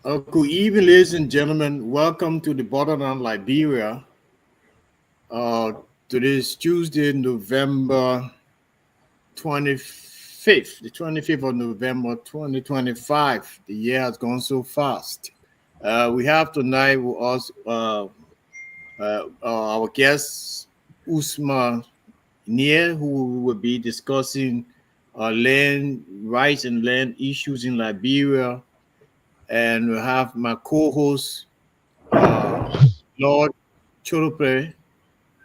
Good evening, ladies and gentlemen. Welcome to the Borderland Liberia. Uh, Today is Tuesday, November 25th, the 25th of November 2025. The year has gone so fast. We have tonight with us our guest, Usman Nyei, who will be discussing land rights and land issues in Liberia. And we have my co-host, uh, Lord Cholope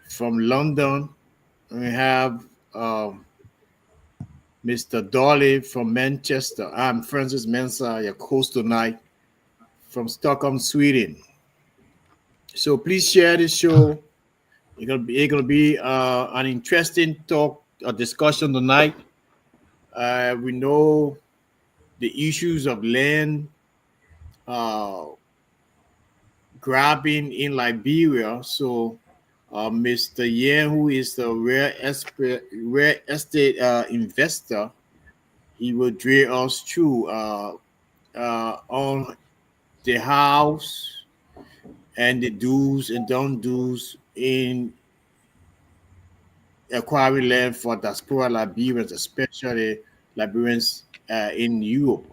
from London. We have Mr. Dolly from Manchester. I'm Francis Mensah, your host tonight from Stockholm, Sweden. So please share this show. It's gonna be an interesting talk, a discussion tonight. We know the issues of land uh, grabbing in Liberia. So Mr. Yen, who is the rare estate investor, he will drill us through on the house and the do's and don't do's in acquiring land for diaspora Liberians, especially Liberians in Europe.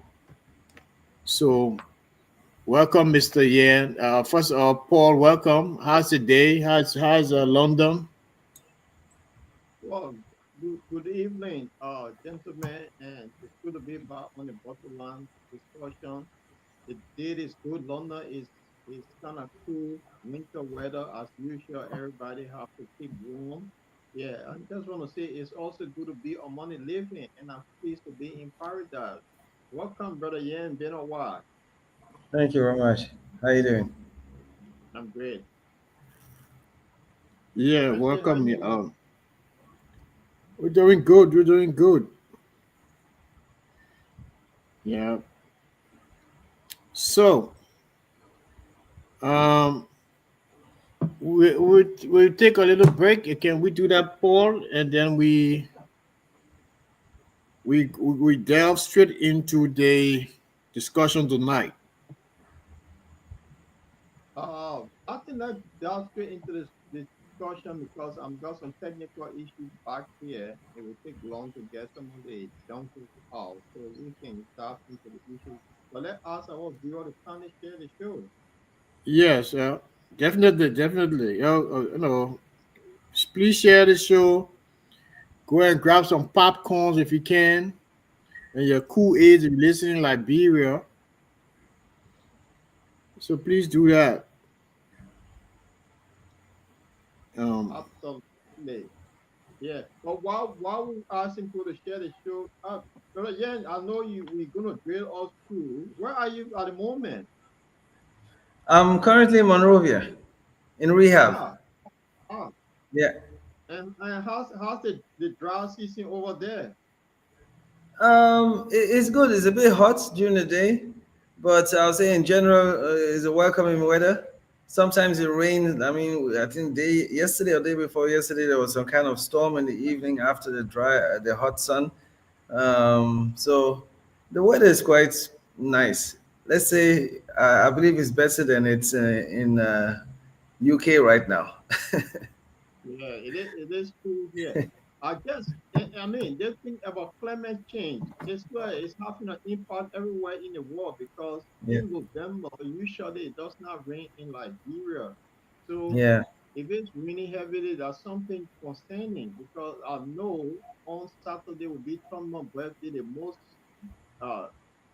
So, welcome, Mr. Yen. First of all, Paul, welcome. How's the day? How's London? Well, good evening, gentlemen, and it's good to be back on the Bottom discussion. The day is good. London is kind of cool. Winter weather as usual. Everybody have to keep warm. Yeah, I just want to say it's also good to be on money living, and I'm pleased to be in paradise. Welcome, brother Yen. Been a while. Thank you very much. How you doing? I'm great. Yeah, Francis, how welcome. you doing? We're doing good. We're doing good. Yeah. So, um, we take a little break. Can we do that, Paul? And then we delve straight into the discussion tonight. I think let's delve straight into this discussion because I'm got some technical issues back here. It will take long to get some of the junkers out, so we can dive into the issues. But let us our viewer to kind of share the show. Yes, definitely, definitely. Please share the show. Go ahead and grab some popcorns if you can, and your cool aids if you're listening in Liberia. So please do that. Um, Absolutely, yeah. But while we asking people to share the show, brother Yen, I know we're gonna drill us through. Where are you at the moment? I'm currently in Monrovia in rehab. Ah, ah, Yeah. and how's the drought season over there? It's good. It's a bit hot during the day, but I'll say in general, it's a welcoming weather. Sometimes it rains. I mean, I think yesterday or day before yesterday there was some kind of storm in the evening after the hot sun. So the weather is quite nice. Let's say I believe it's better than it's in UK right now. Yeah, it is cool here. I guess I mean this thing about climate change is where it's having an impact everywhere in the world because Yeah, in November usually it does not rain in Liberia. So yeah. if it's raining heavily, that's something concerning because I know on Saturday will be Thomas' birthday, the most uh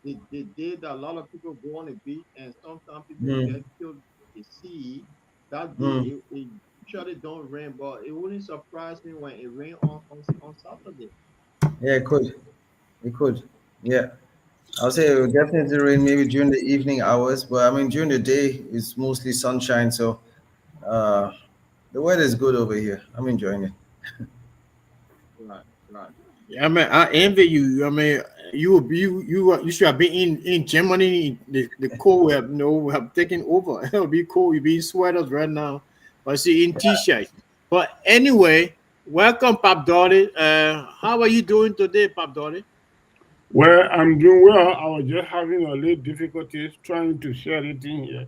the day that a lot of people go on the beach and sometimes people Mm, get killed in the sea. That day mm. it usually don't rain, but it wouldn't surprise me when it rain on Saturday. Yeah, it could. It could. Yeah. I'll say it will definitely rain maybe during the evening hours, but I mean during the day it's mostly sunshine, so uh the weather is good over here. I'm enjoying it. Right, right. I mean, I envy you. I mean, you should have been in Germany. The cold have taken over. It'll be cold. You be in sweaters right now, but see in t-shirts. But anyway, welcome, Pop Dolly. How are you doing today, Pop Dolly? Well, I'm doing well. I was just having a little difficulties trying to share it in here,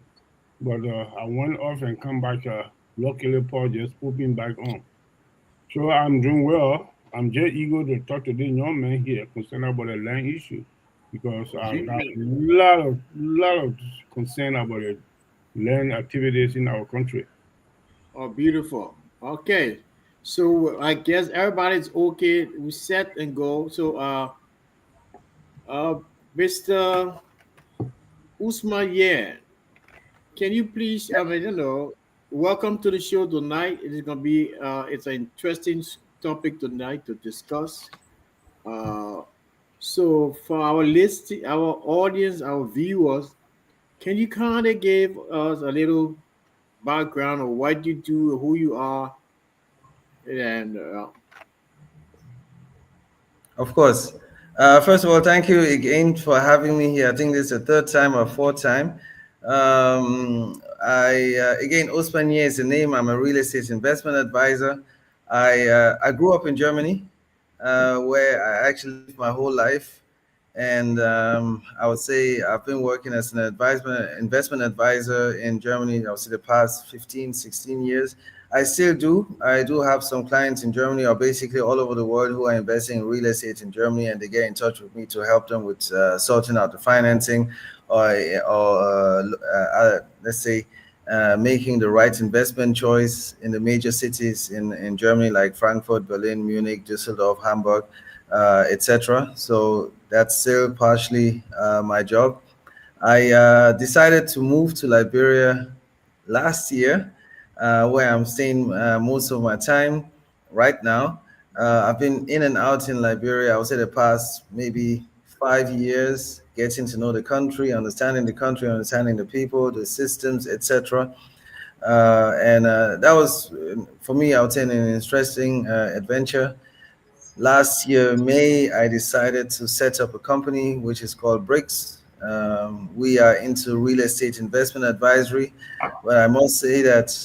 but I went off and come back. Luckily, Paul just put me back on. So I'm doing well. I'm just eager to talk to the young man here concerning about the land issue because I got a lot of concern about the land activities in our country. Oh, beautiful. Okay. So I guess everybody's okay. We set and go. So uh Mr. Usman, yeah. Can you please welcome to the show tonight. It is gonna be it's an interesting topic tonight to discuss. Uh so for our list, our audience, our viewers, can you kind of give us a little background of what you do, who you are, and Of course. First of all, thank you again for having me here. I think this is the third time or fourth time. Again, Osman Nyei is the name. I'm a real estate investment advisor. I grew up in Germany, where I actually lived my whole life, and I would say I've been working as an investment advisor in Germany. I would say the past 15, 16 years. I still do. I do have some clients in Germany or basically all over the world who are investing in real estate in Germany, and they get in touch with me to help them with sorting out the financing or let's say making the right investment choice in the major cities in Germany like Frankfurt, Berlin, Munich, Düsseldorf, Hamburg, etc. So that's still partially my job. I decided to move to Liberia last year, where I'm staying most of my time right now. I've been in and out in Liberia, I would say the past maybe 5 years, getting to know the country, understanding the people, the systems, etc. And that was, for me, I would say, an interesting adventure. Last year, May, I decided to set up a company which is called BRIQX. We are into real estate investment advisory, but I must say that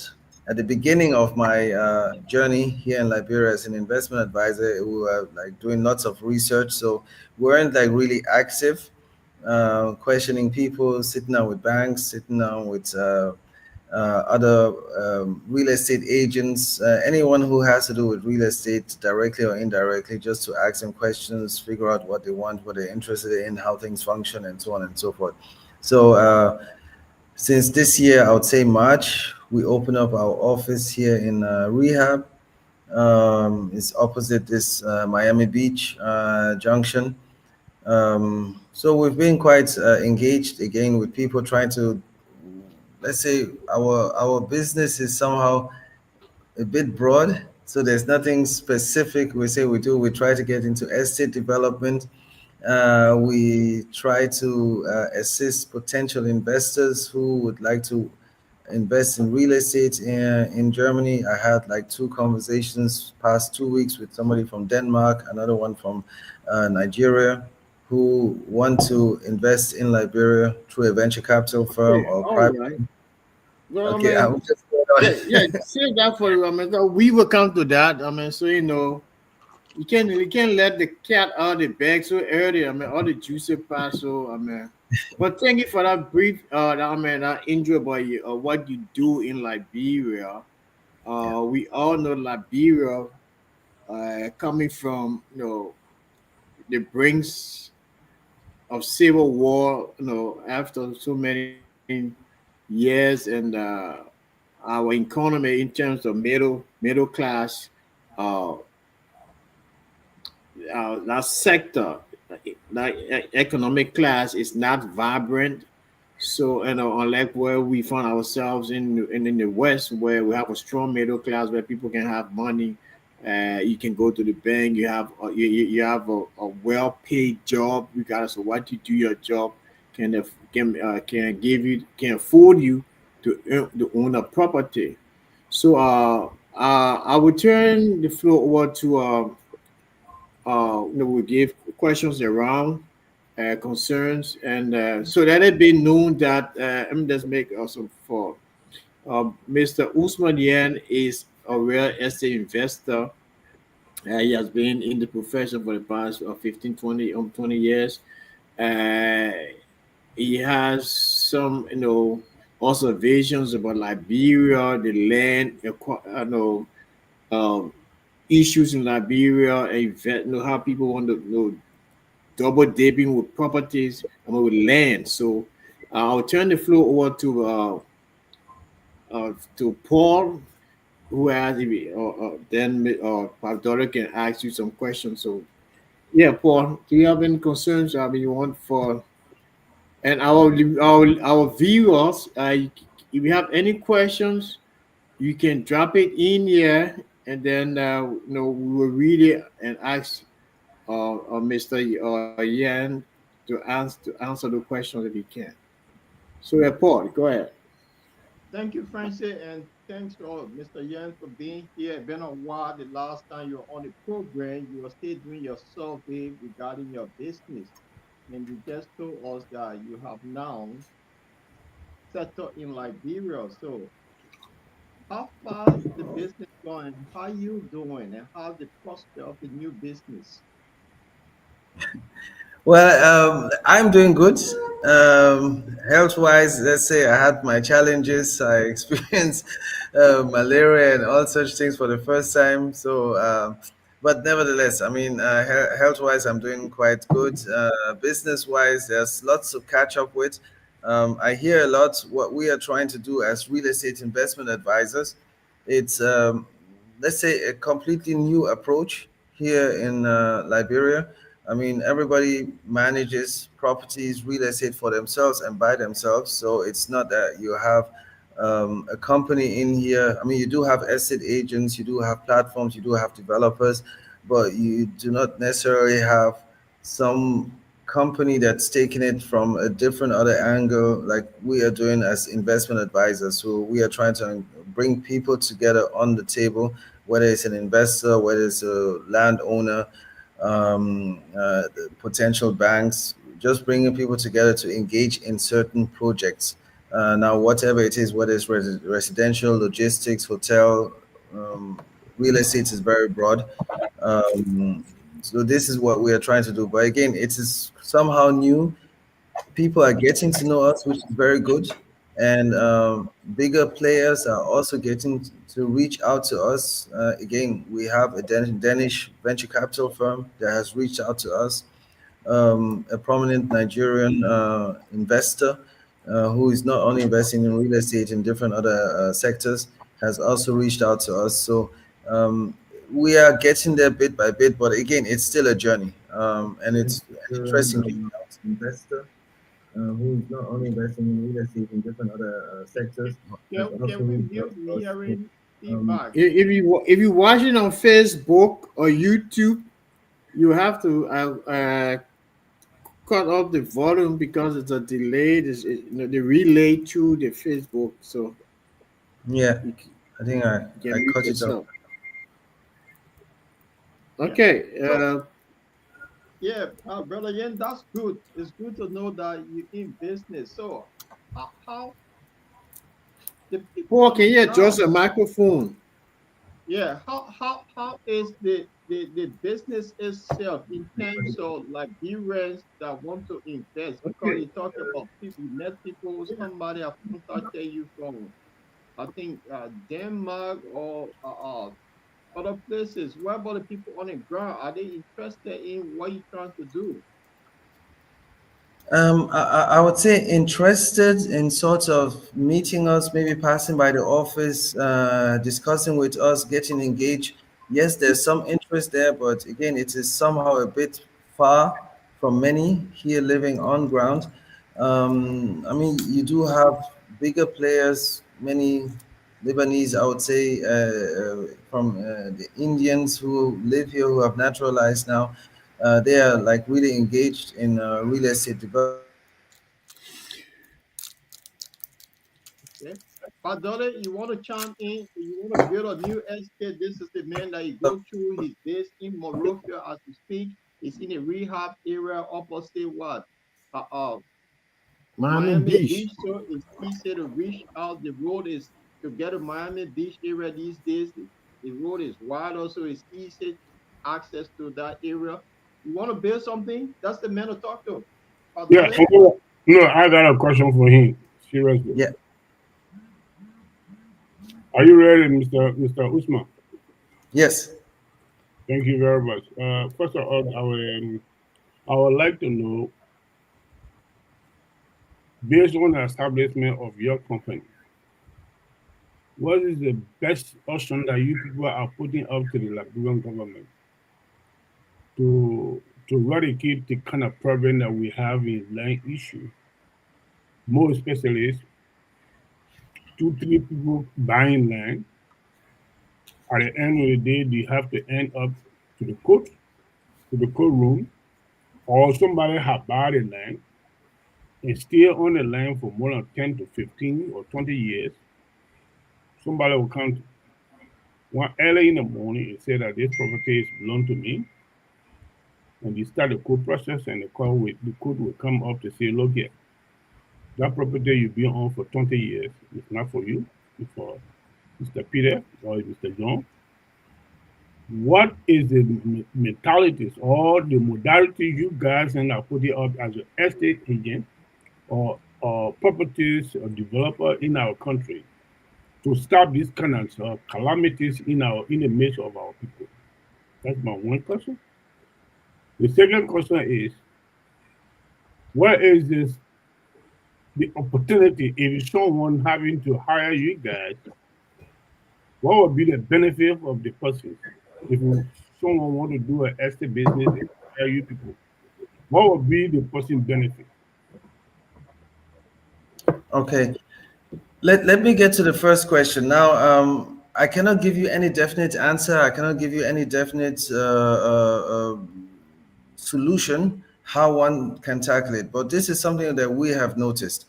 at the beginning of my journey here in Liberia as an investment advisor, we were like doing lots of research, so we weren't like really active, questioning people, sitting down with banks, sitting down with other real estate agents, anyone who has to do with real estate directly or indirectly, just to ask them questions, figure out what they want, what they're interested in, how things function, and so on and so forth. So, since this year, I would say March, we opened up our office here in Rehab. It's opposite this Miami Beach junction. So we've been quite engaged again with people trying to, let's say, our business is somehow a bit broad. So there's nothing specific we say we do. We try to get into estate development. We try to assist potential investors who would like to invest in real estate in Germany. I had like two conversations past 2 weeks with somebody from Denmark, another one from Nigeria, who want to invest in Liberia through a venture capital firm okay, or all private. right. Well, I Okay, I mean, will just go yeah, yeah, on. say that for you. I mean, so we will come to that. I mean, so you can't let the cat out of the bag so early. I mean, all the juicy parts. So I mean, but thank you for that brief. That intro about you, what you do in Liberia. Yeah. We all know Liberia, coming from the brinks of civil war. After so many years, and our economy in terms of middle class, uh, that sector, that economic class is not vibrant. So, unlike where we find ourselves in the West, where we have a strong middle class, where people can have money, you can go to the bank, you have a well paid job, regardless of what you do. Your job can afford you to own a property. So, I will turn the floor over to we give questions around concerns, and so that it be known that let me just make also for Mr. Usman Yan is a real estate investor. He has been in the profession for the past 15, 20 years. Uh, he has some, observations about Liberia, the land, um, issues in Liberia, how people want to, double dipping with properties and with land. So I'll turn the floor over to Paul, who has, then Pastor Dollar can ask you some questions. So yeah, Paul, do you have any concerns? You want for and our viewers, if you have any questions, you can drop it in here, and then we will read it and ask Mr. Yan to answer the questions if he can. So yeah, Paul, go ahead. Thank you, Francis, and thanks for Mr. Yan for being here. It's been a while. The last time you were on the program, you were still doing your survey regarding your business. And you just told us that you have now settled in Liberia. So how far is the business going? How you doing? And how's the prospect of the new business? Well, I'm doing good. Health-wise, let's say I had my challenges. I experienced malaria and all such things for the first time. So, but nevertheless, I mean, health-wise, I'm doing quite good. Business-wise, there's lots to catch up with. I hear a lot what we are trying to do as real estate investment advisors. It's let's say a completely new approach here in Liberia. I mean, everybody manages properties, real estate for themselves and by themselves. So it's not that you have a company in here. I mean, you do have estate agents, you do have platforms, you do have developers, but you do not necessarily have some company that's taking it from a different other angle, like we are doing as investment advisors. So we are trying to bring people together on the table, whether it's an investor, whether it's a landowner, potential banks, just bringing people together to engage in certain projects. Now, whatever it is, whether it's residential, logistics, hotel, um, real estate is very broad. Um, so this is what we are trying to do. But again, it is somehow new. People are getting to know us, which is very good. And bigger players are also getting to reach out to us. Again, we have a Danish venture capital firm that has reached out to us. A prominent Nigerian investor who is not only investing in real estate in different other sectors has also reached out to us. So um, we are getting there bit by bit, but again, it's still a journey. And it's interesting investor who is not only investing in real estate in different other sectors, has also Can we reached out mute? to We us. So, hearing feedback. If you watch it on Facebook or YouTube, you have to cut off the volume because it's a delay. The relay to the Facebook, so yeah, you I think I can mute cut it off. yourself. Yeah. Okay. So yeah, brother Yen, that's good. It's good to know that you in business. So how the people Paul, on can the you ground? adjust the microphone? Yeah, how is the business itself in terms of like viewers that want to invest? Because Okay. you talk about people, you met people, somebody have contacted you from I think Denmark or other places. What about the people on the ground? Are they interested in what you're trying to do? I would say interested in sort of meeting us, maybe passing by the office, discussing with us, getting engaged. Yes, there's some interest there, but again, it is somehow a bit far from many here living on ground. I mean, you do have bigger players, many Lebanese, I would say, from the Indians who live here, who have naturalized now. They are like really engaged in real estate development. Okay. But Dolly, you want to chime in? You want to build a new estate? This is the man that you go through. He's based in Morocco as we speak. He's in a rehab area opposite what? Uh, uh, Miami Miami Beach. Beach. So it's easy to reach out. The road is to get to Miami Beach area these days. The road is wide, also it's easy. access to that area. You want to build something, that's the man to talk to. Yeah. Dale? No, I got a question for him. Seriously. Yeah. Are you ready, Mr. Usman? Yes. Thank you very much. First of all, I would like to know, based on the establishment of your company, what is the best option that you people are putting up to the Liberian government to eradicate the kind of problem that we have in land issue? More especially, two, three people buying land. At the end of the day, they have to end up to the court, to the courtroom, or somebody have bought the land and stay on the land for more than 10 to 15 or 20 years. Somebody will come one early in the morning and say that this property is belong to me, and they start the court process, and the court will come up to say, look here, that property you've been on for 20 years is not for you, it's for Mr. Peter or Mr. John. What is the mentalities or the modality you guys end up putting up as an estate agent or properties or developer in our country to stop these kind of calamities in the midst of our people? That's my one question. The second question is, where is this the opportunity if someone having to hire you guys? What would be the benefit of the person if someone want to do an estate business and hire you people? What would be the person benefit? Okay. Let me get to the first question. Now, I cannot give you any definite answer. I cannot give you any definite solution how one can tackle it. But this is something that we have noticed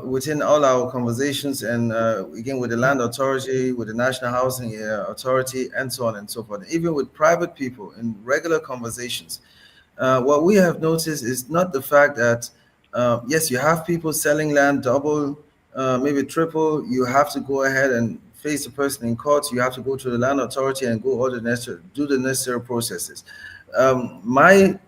within all our conversations, and again with the land authority, with the national housing authority, and so on and so forth. Even with private people in regular conversations, what we have noticed is not the fact that yes, you have people selling land double, maybe triple. You have to go ahead and face the person in court. You have to go to the land authority and go all the necessary, do the necessary processes. My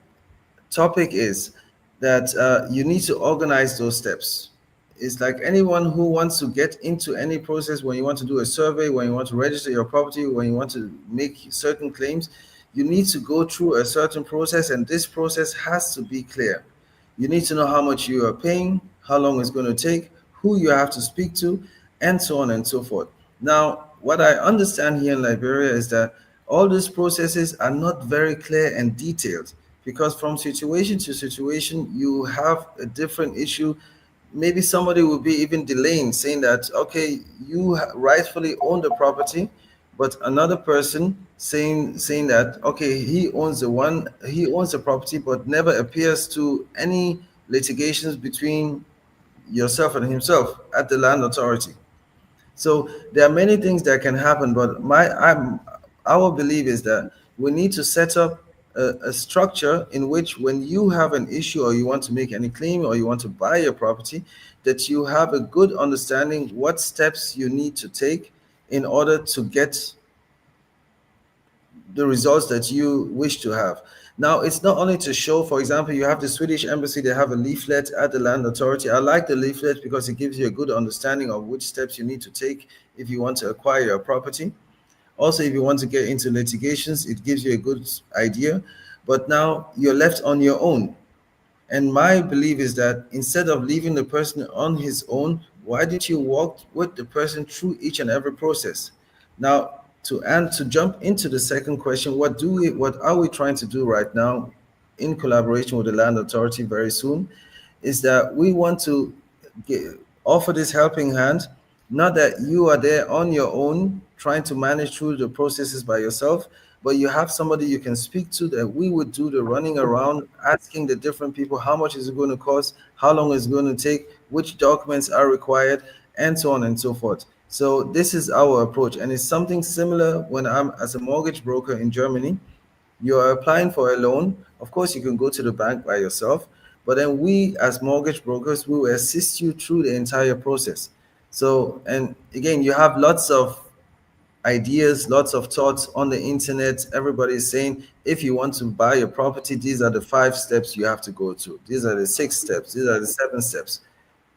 topic is that you need to organize those steps. It's like anyone who wants to get into any process, when you want to do a survey, when you want to register your property, when you want to make certain claims, you need to go through a certain process, and this process has to be clear. You need to know how much you are paying, how long it's going to take, who you have to speak to, and so on and so forth. Now, what I understand here in Liberia is that all these processes are not very clear and detailed, because from situation to situation, you have a different issue. Maybe somebody will be even delaying, saying that, okay, you rightfully own the property, but another person saying that, okay, he owns the property, but never appears to any litigations between yourself and himself at the land authority. So there are many things that can happen, but our belief is that we need to set up a structure in which, when you have an issue or you want to make any claim or you want to buy your property, that you have a good understanding what steps you need to take in order to get the results that you wish to have. Now, it's not only to show, for example, you have the Swedish embassy, they have a leaflet at the land authority. I like the leaflet because it gives you a good understanding of which steps you need to take if you want to acquire your property. Also, if you want to get into litigations, it gives you a good idea. But now you're left on your own. And my belief is that instead of leaving the person on his own, why did you walk with the person through each and every process? Now, to jump into the second question, what are we trying to do right now in collaboration with the land authority very soon, is that we want to get, offer this helping hand. Not that you are there on your own trying to manage through the processes by yourself, but you have somebody you can speak to, that we would do the running around, asking the different people how much is it going to cost, how long is it going to take, which documents are required, and so on and so forth. So this is our approach, and it's something similar when I'm as a mortgage broker in Germany. You are applying for a loan. Of course, you can go to the bank by yourself, but then we, as mortgage brokers, we will assist you through the entire process. So, and again, you have lots of ideas, lots of thoughts on the internet. Everybody is saying, if you want to buy a property, these are the 5 steps you have to go through. These are the 6 steps. These are the 7 steps.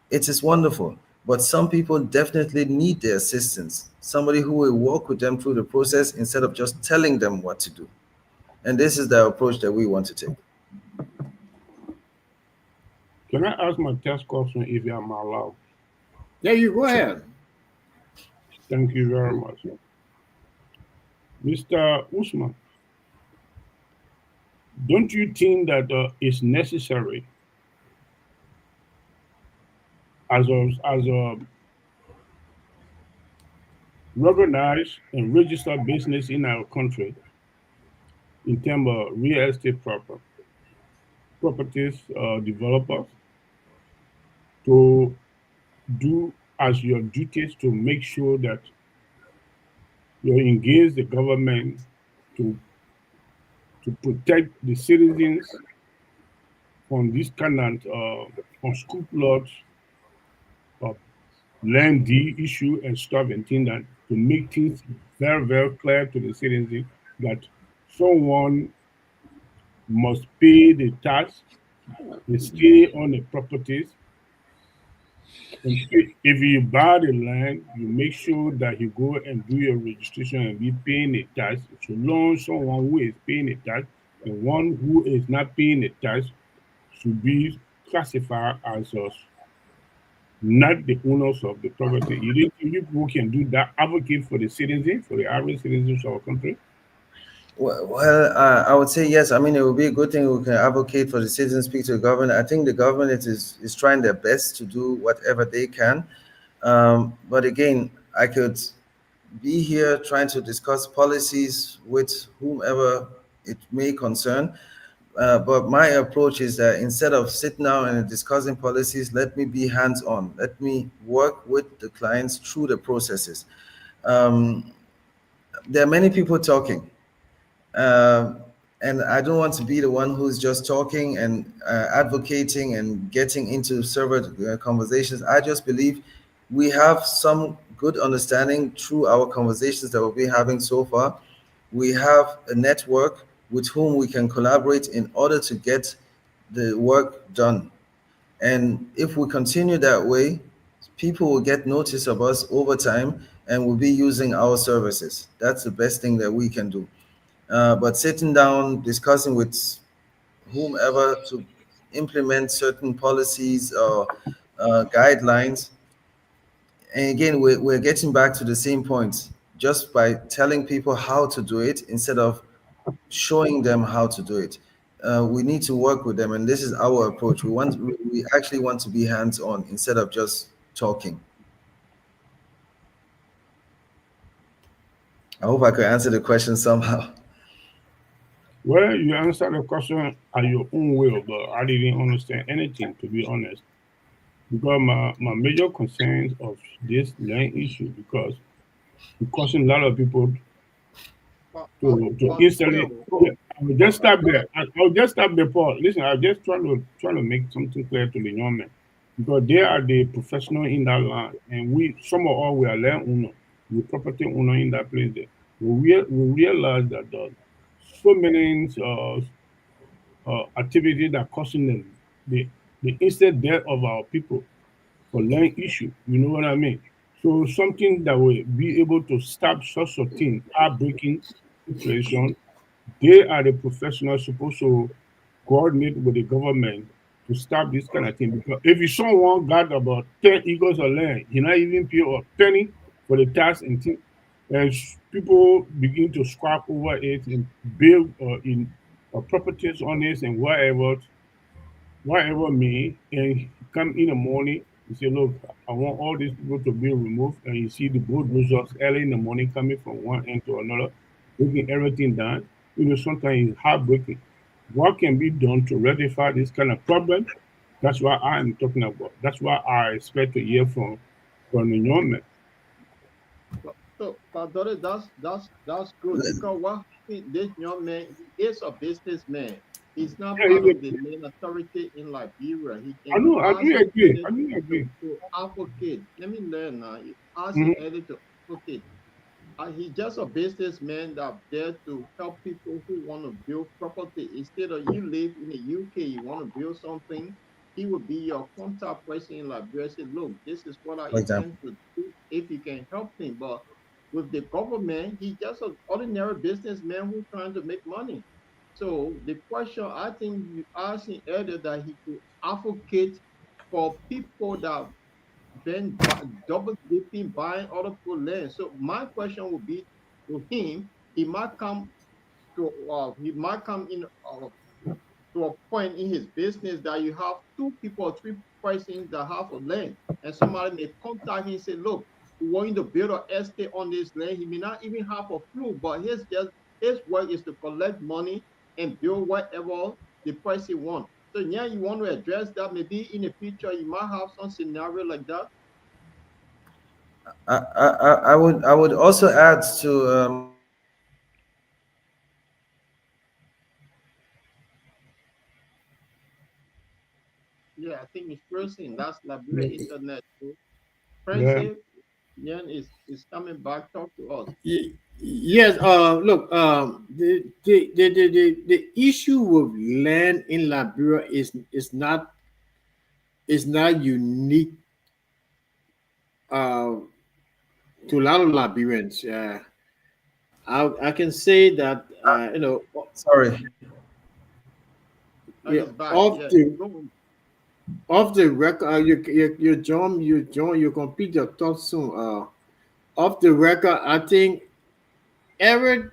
It is wonderful, but some people definitely need their assistance. Somebody who will walk with them through the process instead of just telling them what to do. And this is the approach that we want to take. Can I ask my test question if I'm allowed? Yeah, you go ahead. Thank you very much. Mr. Usman, don't you think that it's necessary as a recognized and registered business in our country in terms of real estate properties developers to do as your duties to make sure that you engage the government to to protect the citizens from this kind of unscrupulous uh, land deed issue and stuff and things that to make things very, very clear to the citizens that someone must pay the tax, they stay on the properties. And if you buy the land, you make sure that you go and do your registration and be paying the tax. So long someone who is paying the tax and one who is not paying the tax should be classified as not the owners of the property. You think you people can do that, advocate for the citizens, for the average citizens of our country? Well, I would say yes. I mean, it would be a good thing we can advocate for the citizens, speak to the government. I think the government is trying their best to do whatever they can. But again, I could be here trying to discuss policies with whomever it may concern. But my approach is that instead of sitting down and discussing policies, let me be hands on. Let me work with the clients through the processes. Um, there are many people talking. Um, and I don't want to be the one who's just talking and advocating and getting into several conversations. I just believe we have some good understanding through our conversations that we've been having so far. We have a network with whom we can collaborate in order to get the work done. And if we continue that way, people will get notice of us over time and will be using our services. That's the best thing that we can do. But sitting down, discussing with whomever to implement certain policies or guidelines, and again, we're getting back to the same point. Just by telling people how to do it instead of showing them how to do it, we need to work with them, and this is our approach. We actually want to be hands on instead of just talking. I hope I could answer the question somehow. Well, you answered the question at your own will, but I didn't understand anything, to be honest. Because my major concerns of this land issue, because it causing a lot of people to But instantly. still, Yeah, I will just stop but there. I'll just stop there, Paul. Listen, I'm just trying to make something clear to the young men because they are the professional in that land, and we some of all we are land owner, we property owner in that place there. We realize that so many activities that causing the instant death of our people for land issue. You know what I mean? So something that will be able to stop such a thing, heartbreaking situation. They are the professionals supposed to coordinate with the government to stop this kind of thing. Because if someone got about 10 acres of land, he not even pay a penny for the tax and thing, and people begin to scrap over it and build in properties on this and whatever me, and he come in the morning, he say, look, I want all these people to be removed, and you see the bulldozers early in the morning coming from one end to another, breaking everything down. Sometimes it's heartbreaking. What can be done to rectify this kind of problem? That's what I am talking about. That's what I expect to hear from the young man. but daughter, that's good because what this young man, he is a businessman. He's not Yeah, part of the main authority in Liberia. He I and he know, I asked do you agree. earlier I do agree. to advocate. Let me learn now. He asked you Mhm. earlier to advocate. He's just a businessman that there to help people who want to build property. Instead of you live in the UK, you want to build something, he will be your contact person in Liberia. Say, look, this is what I For example. intend to do if you can help me. But with the government, he's just an ordinary businessman who's trying to make money. So the question I think you asked him earlier that he could advocate for people that been double dipping, buying other people land. So my question would be to him, he might come in to a point in his business that you have two people or three persons that have a land, and somebody may contact him and say, look, we want you to build an estate on this land. He may not even have a clue, but his work is to collect money and build whatever the person wants. So yeah, you want to address that. Maybe in the future you might have some scenario like that. I would also add to my point that Yeah, I think it's Francine. That's Liberia Internet. So Yeah. Francine, Yan is coming back. Talk to us. Yes. Look. The issue with land in Liberia is not unique uh, to a lot of Liberians. I can say that sorry. Oh, yeah, he's back. off Yeah, the go on. off the record, you complete your thoughts soon. Off the record, I think every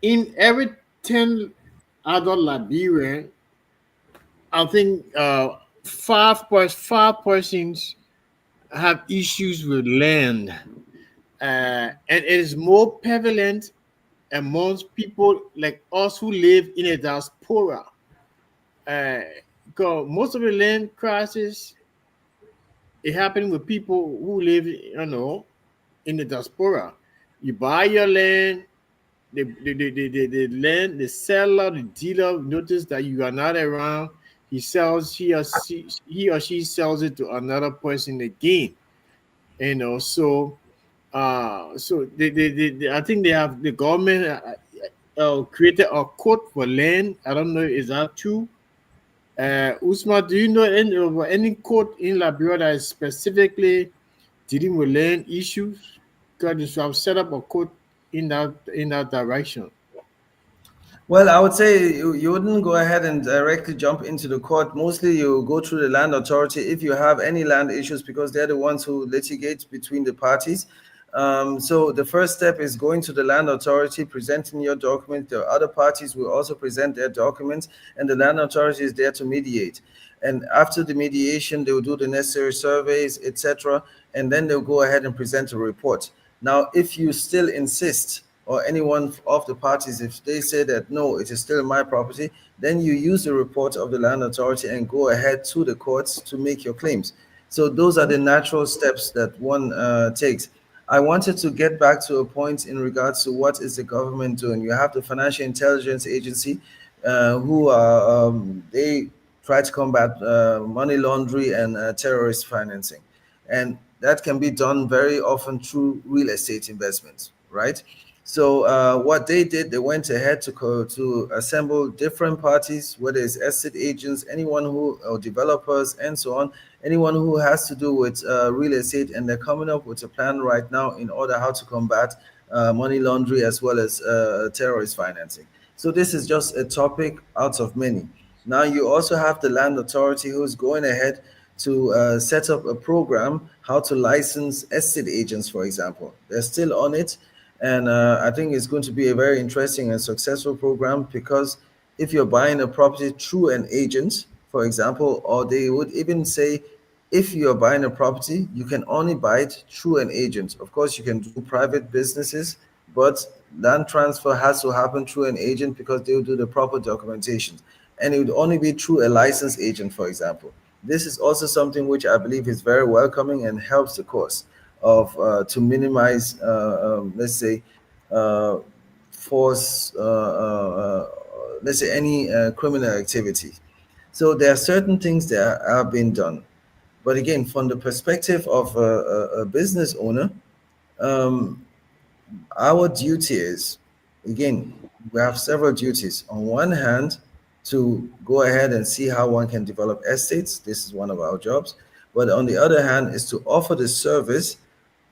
every 10 adult Liberian, I think five persons have issues with land, and it is more prevalent amongst people like us who live in a diaspora. Uh, because most of the land crisis it happened with people who live, in the diaspora. You buy your land, the land, the seller, the dealer notice that you are not around. He or she sells it to another person again. So I think they have the government created a code for land. I don't know, is that true? Usma, do you know any code in Liberia that is specifically dealing with land issues? Because I've set up a code in that direction. Well, I would say you wouldn't go ahead and directly jump into the court. Mostly, you go through the land authority if you have any land issues, because they're the ones who litigate between the parties. So the first step is going to the land authority, presenting your document. The other parties will also present their documents, and the land authority is there to mediate. And after the mediation, they will do the necessary surveys, etc., and then they'll go ahead and present a report. Now, if you still insist, or anyone of the parties, if they say that no, it is still my property, then you use the report of the land authority and go ahead to the courts to make your claims. So those are the natural steps that one takes. I wanted to get back to a point in regards to what is the government doing. You have the Financial Intelligence Agency, who are they try to combat money laundering and terrorist financing, and that can be done very often through real estate investments, right? So what they did, they went ahead to assemble different parties, whether it's estate agents, anyone who, or developers, and so on, anyone who has to do with real estate, and they're coming up with a plan right now in order how to combat money laundering as well as terrorist financing. So this is just a topic out of many. Now you also have the land authority who's going ahead to set up a program how to license estate agents, for example. They're still on it, and I think it's going to be a very interesting and successful program, because if you're buying a property through an agent, for example, or they would even say if you're buying a property, you can only buy it through an agent. Of course, you can do private businesses, but land transfer has to happen through an agent because they will do the proper documentation. And it would only be through a licensed agent, for example. This is also something which I believe is very welcoming and helps the cause of to minimize, let's say, uh, force, let's say, any criminal activity. So there are certain things that are being done. But again, from the perspective of a business owner, um, Our duty is, again, we have several duties. On one hand, to go ahead and see how one can develop estates. This is one of our jobs. But on the other hand, is to offer the service.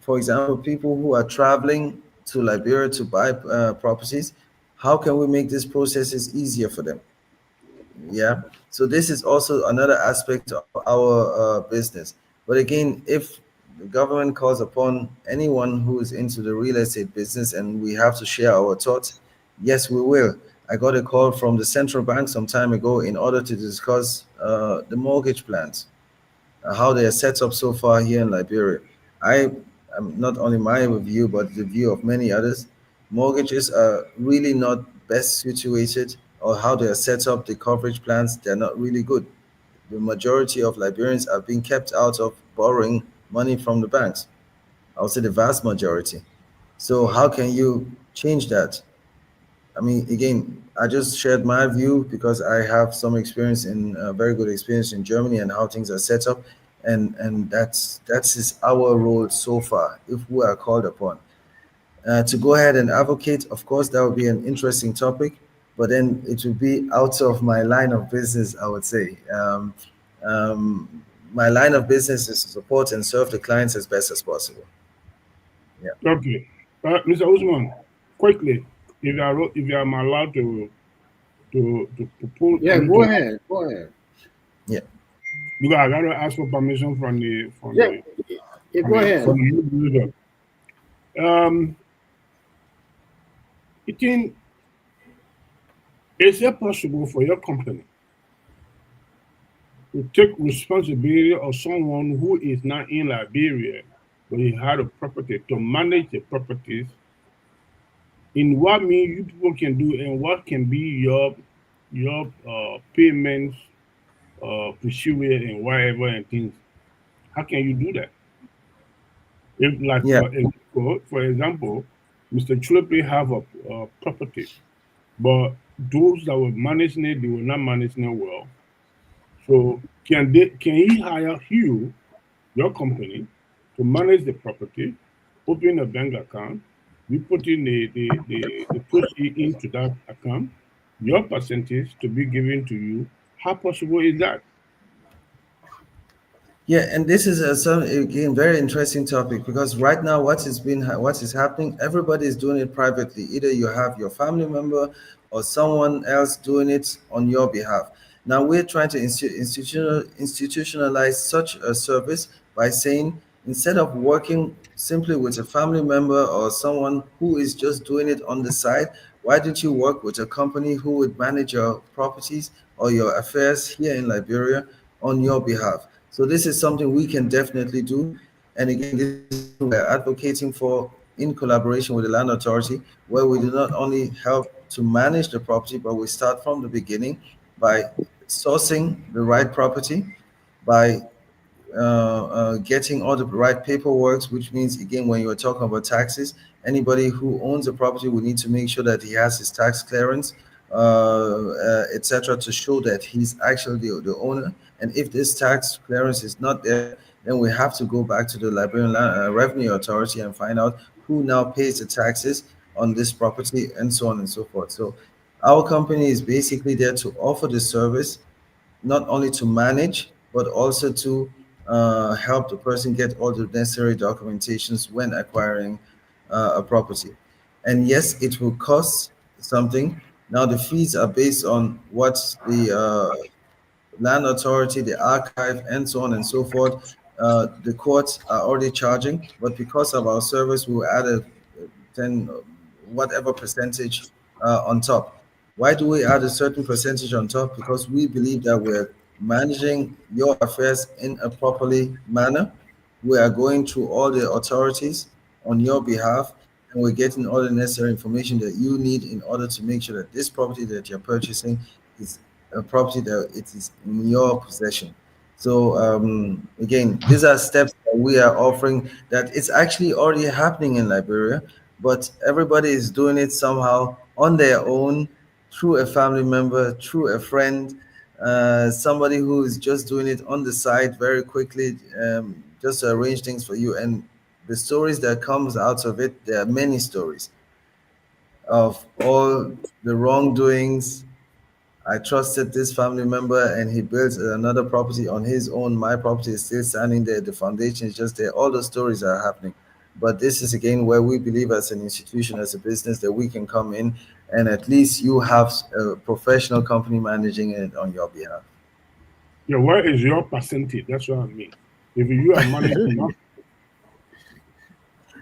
For example, people who are traveling to Liberia to buy properties, how can we make these processes easier for them? Yeah. So this is also another aspect of our business. But again, if the government calls upon anyone who is into the real estate business and we have to share our thoughts, yes, we will. I got a call from the central bank some time ago in order to discuss the mortgage plans, how they are set up so far here in Liberia. I not only my view, but the view of many others. Mortgages are really not best situated, or how they are set up, the coverage plans, they're not really good. The majority of Liberians are being kept out of borrowing money from the banks. I would say the vast majority. So, how can you change that? I mean, again, I just shared my view because I have some experience in very good experience in Germany and how things are set up, and that's is our role so far. If we are called upon to go ahead and advocate, of course, that would be an interesting topic, but then it would be out of my line of business. I would say my line of business is to support and serve the clients as best as possible. Yeah, Okay. Mr. Usman, quickly, if you are allowed to pull, I Yeah, mean go to, ahead. Go ahead. yeah, because I gotta ask for permission Yeah, yeah, go ahead. from the user. Um, you think is it possible for your company to take responsibility of someone who is not in Liberia, but he had a property to manage the properties in what means you people can do and what can be your payments procedure and whatever and things. How can you do that? If like yeah. for example, Mr. Chulpe have a property, but those that were managing it, they were not managing it well. So can he hire you, your company, to manage the property, open a bank account, we put in the proceed into that account, your percentage to be given to you. How possible is that? Yeah, and this is a some again very interesting topic because right now what is happening, everybody is doing it privately. Either you have your family member or someone else doing it on your behalf. Now we're trying to institutionalize such a service by saying instead of working simply with a family member or someone who is just doing it on the side, why don't you work with a company who would manage your properties or your affairs here in Liberia on your behalf? So this is something we can definitely do. And again, this is something we're advocating for in collaboration with the land authority, where we do not only help to manage the property, but we start from the beginning by sourcing the right property, by getting all the right paperwork, which means again when you're talking about taxes, anybody who owns a property will need to make sure that he has his tax clearance, etc., to show that he's actually the owner. And if this tax clearance is not there, then we have to go back to the Liberian Revenue Authority and find out who now pays the taxes on this property and so on and so forth. So our company is basically there to offer the service, not only to manage, but also to help the person get all the necessary documentations when acquiring a property. And yes, it will cost something. Now, the fees are based on what the land authority, the archive, and so on and so forth. The courts are already charging, but because of our service, we will add a 10 whatever percentage on top. Why do we add a certain percentage on top? Because we believe that we're managing your affairs in a properly manner. We are going through all the authorities on your behalf, and we're getting all the necessary information that you need in order to make sure that this property that you're purchasing is a property that it is in your possession. So again, these are steps that we are offering that it's actually already happening in Liberia, but everybody is doing it somehow on their own through a family member, through a friend, somebody who is just doing it on the side very quickly, just to arrange things for you. And the stories that comes out of it, there are many stories of all the wrongdoings. I trusted this family member and he built another property on his own. My property is still standing there. The foundation is just there. All those stories are happening. But this is again where we believe as an institution, as a business, that we can come in and at least you have a professional company managing it on your behalf. Yeah, what is your percentage? That's what I mean. If you are managing, not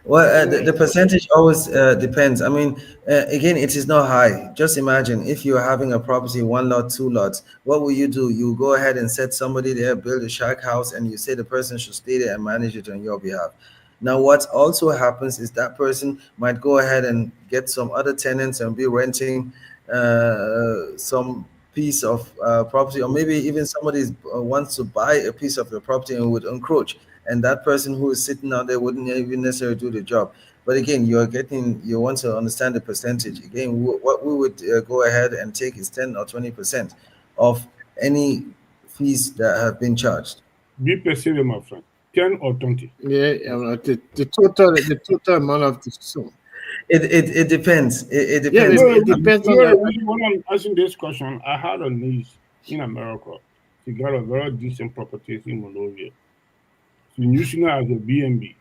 Well, the percentage always depends. I mean, again, it is not high. Just imagine if you're having a property, one lot, two lots, what will you do? You go ahead and set somebody there, build a shack house, and you say the person should stay there and manage it on your behalf. Now, what also happens is that person might go ahead and get some other tenants and be renting some piece of property, or maybe even somebody wants to buy a piece of the property and would encroach, and that person who is sitting out there wouldn't even necessarily do the job. But again, you want to understand the percentage. Again, what we would go ahead and take is 10 or 20% of any fees that have been charged. be perceived, my friend. 10 or 20. Yeah, the total amount of the sum. It depends. It Yeah, depends. it depends on the. When I'm asking this question, I had a niece in America. She got a very decent property in Monrovia. She using it as a B&B.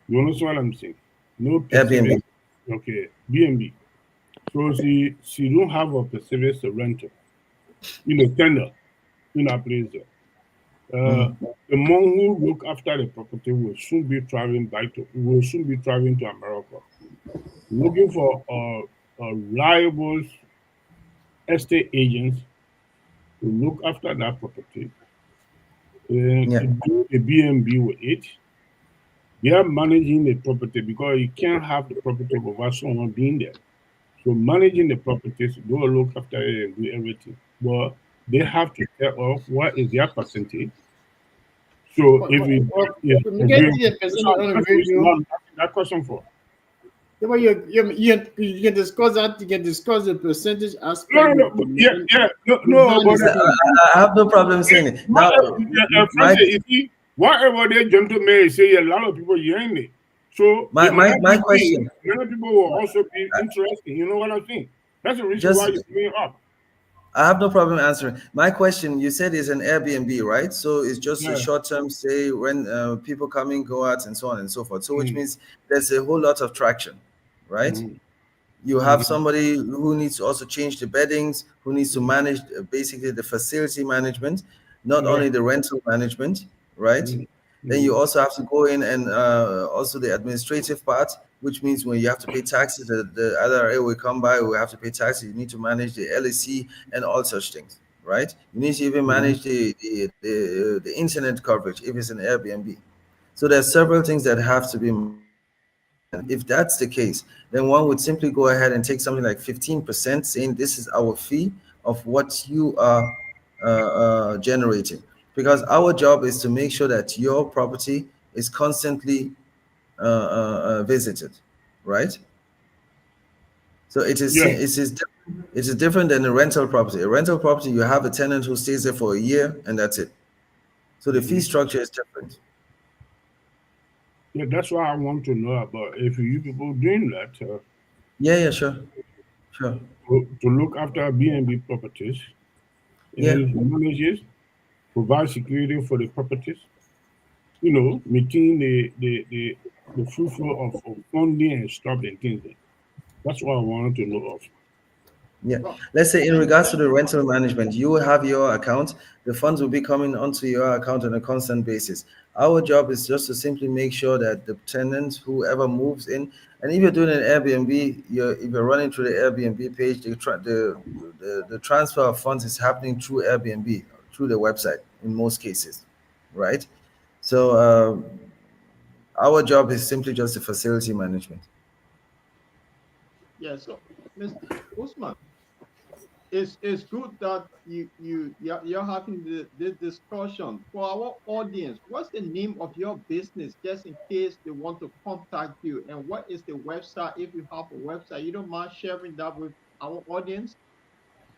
You understand what I'm saying? No Airbnb. perceived. Okay, B&B. So she don't have a perceived rental. Tender in a place there. Mm. The man who look after the property will soon be traveling to America, looking for a reliable estate agents to look after that property and Yeah. do a B&B with it. They are managing the property because you can't have the property without someone being there. So managing the properties, they will look after it and do everything. But they have to tell us what is their percentage. So if it is We get agreeable, the that's percentage on the the reason why radio. I'm asking that question for. Yeah, but you can discuss that. You can discuss the percentage No, aspect no, with no, the yeah, man yeah, no, no, behind the but scene. I have no problem saying it. Now, Francis, my you see, whatever the gentleman say, a lot of people hearing it. So my it might my, not my be me. question. Many people will also be interested. You know what I'm saying? That's the reason why Just you're bringing it up. I have no problem answering. My question, you said is an Airbnb, right? So it's just a Yeah. short term stay when people come in, go out, and so on and so forth. So which Mm, means there's a whole lot of traction, right? mm, You have mm, somebody who needs to also change the beddings, who needs to mm. manage basically the facility management, not Yeah. only the rental management, right? Mm, Then you mm, also have to go in and also the administrative part, which means when you have to pay taxes, the IRA will come by, we have to pay taxes, you need to manage the LEC and all such things, right? You need to even mm. manage the internet coverage if it's an Airbnb. So there's several things that have to be managed. And if that's the case, then one would simply go ahead and take something like 15%, saying this is our fee of what you are generating. Because our job is to make sure that your property is constantly visited, right? So Yeah. it is different than a rental property. A rental property, you have a tenant who stays there for a year and that's it. So the fee Mm. structure is different. Yeah, that's why I want to know about if you people doing that Yeah, yeah, sure, sure. to look after B&B properties Yeah. and manages, provide security for the properties, maintaining the full flow of funding and stuff and things. That's what I wanted to know of. Yeah. Well, Let's say in thank, regards to thank the you. rental management, you will have your account, the funds will be coming onto your account on a constant basis. Our job is just to simply make sure that the tenant, whoever moves in, and if you're doing an Airbnb, if you're running through the Airbnb page, the transfer of funds is happening through Airbnb, through the website in most cases, right? So our job is simply just the facility management. Yeah, so Mr. Usman, it's good that you're having this discussion. For our audience, what's the name of your business, just in case they want to contact you? And what is the website, if you have a website? You don't mind sharing that with our audience?